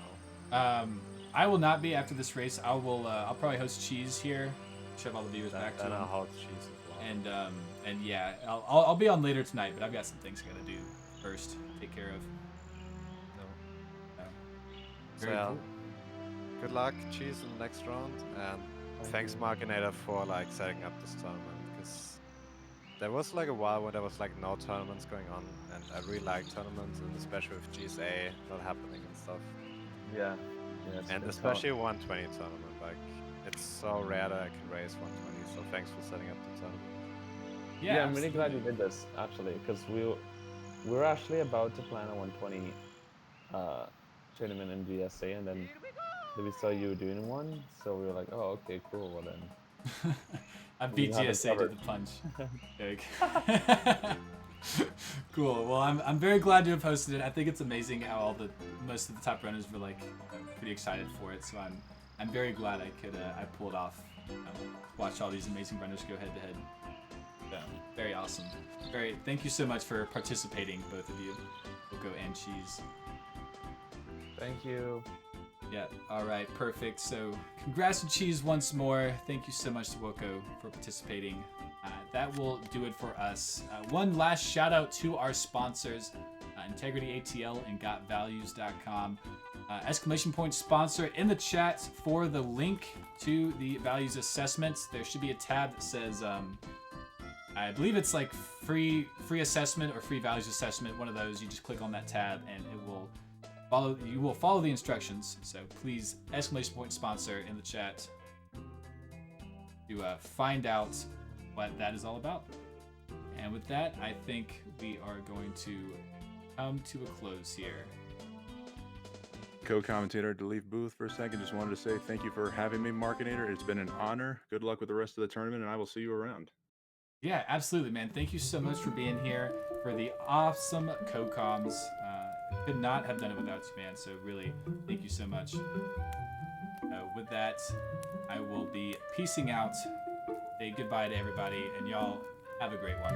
know. I will not be after this race. I'll probably host Cheese here, shove all the viewers back to Then him. I'll hold Cheese as well. And yeah, I'll be on later tonight, but I've got some things I gotta do first, take care of. So Very yeah, cool. good luck, Cheese, in the next round, and thanks Machinator for like setting up this tournament, because there was like a while where there was like no tournaments going on, and I really like tournaments, and especially with GSA not happening and stuff. Yeah. Yes, And especially a 120 tournament, like it's so rare that I can race 120. So thanks for setting up the tournament. Yeah, I'm really glad you did this actually, because we were actually about to plan a 120 tournament in GSA, and then we saw you were doing one, so we were like, oh, okay, cool. Well then, I beat have it GSA to covered. the punch. Joke. Cool. Well, I'm very glad to have hosted it. I think it's amazing how most of the top runners were like pretty excited for it. So I'm very glad I could I pulled off watch all these amazing runners go head to head. So, very awesome. Thank you so much for participating, both of you, Wilko and Cheese. Thank you. Yeah, all right, perfect. So congrats to Cheese once more. Thank you so much to Wilko for participating. That will do it for us. One last shout out to our sponsors, Integrity ATL and GotValues.com. Exclamation point sponsor in the chat for the link to the values assessments. There should be a tab that says, I believe it's like free assessment or free values assessment. One of those. You just click on that tab and it will you will follow the instructions. So please, exclamation point sponsor in the chat to find out what that is all about. And with that, I think we are going to come to a close here. Co-commentator to leave booth for a second. Just wanted to say thank you for having me, Markinator. It's been an honor. Good luck with the rest of the tournament, and I will see you around. Yeah, absolutely, man. Thank you so much for being here for the awesome co-coms. Could not have done it without you, man. So really, thank you so much. With that, I will be peacing out. Say goodbye to everybody, and y'all have a great one.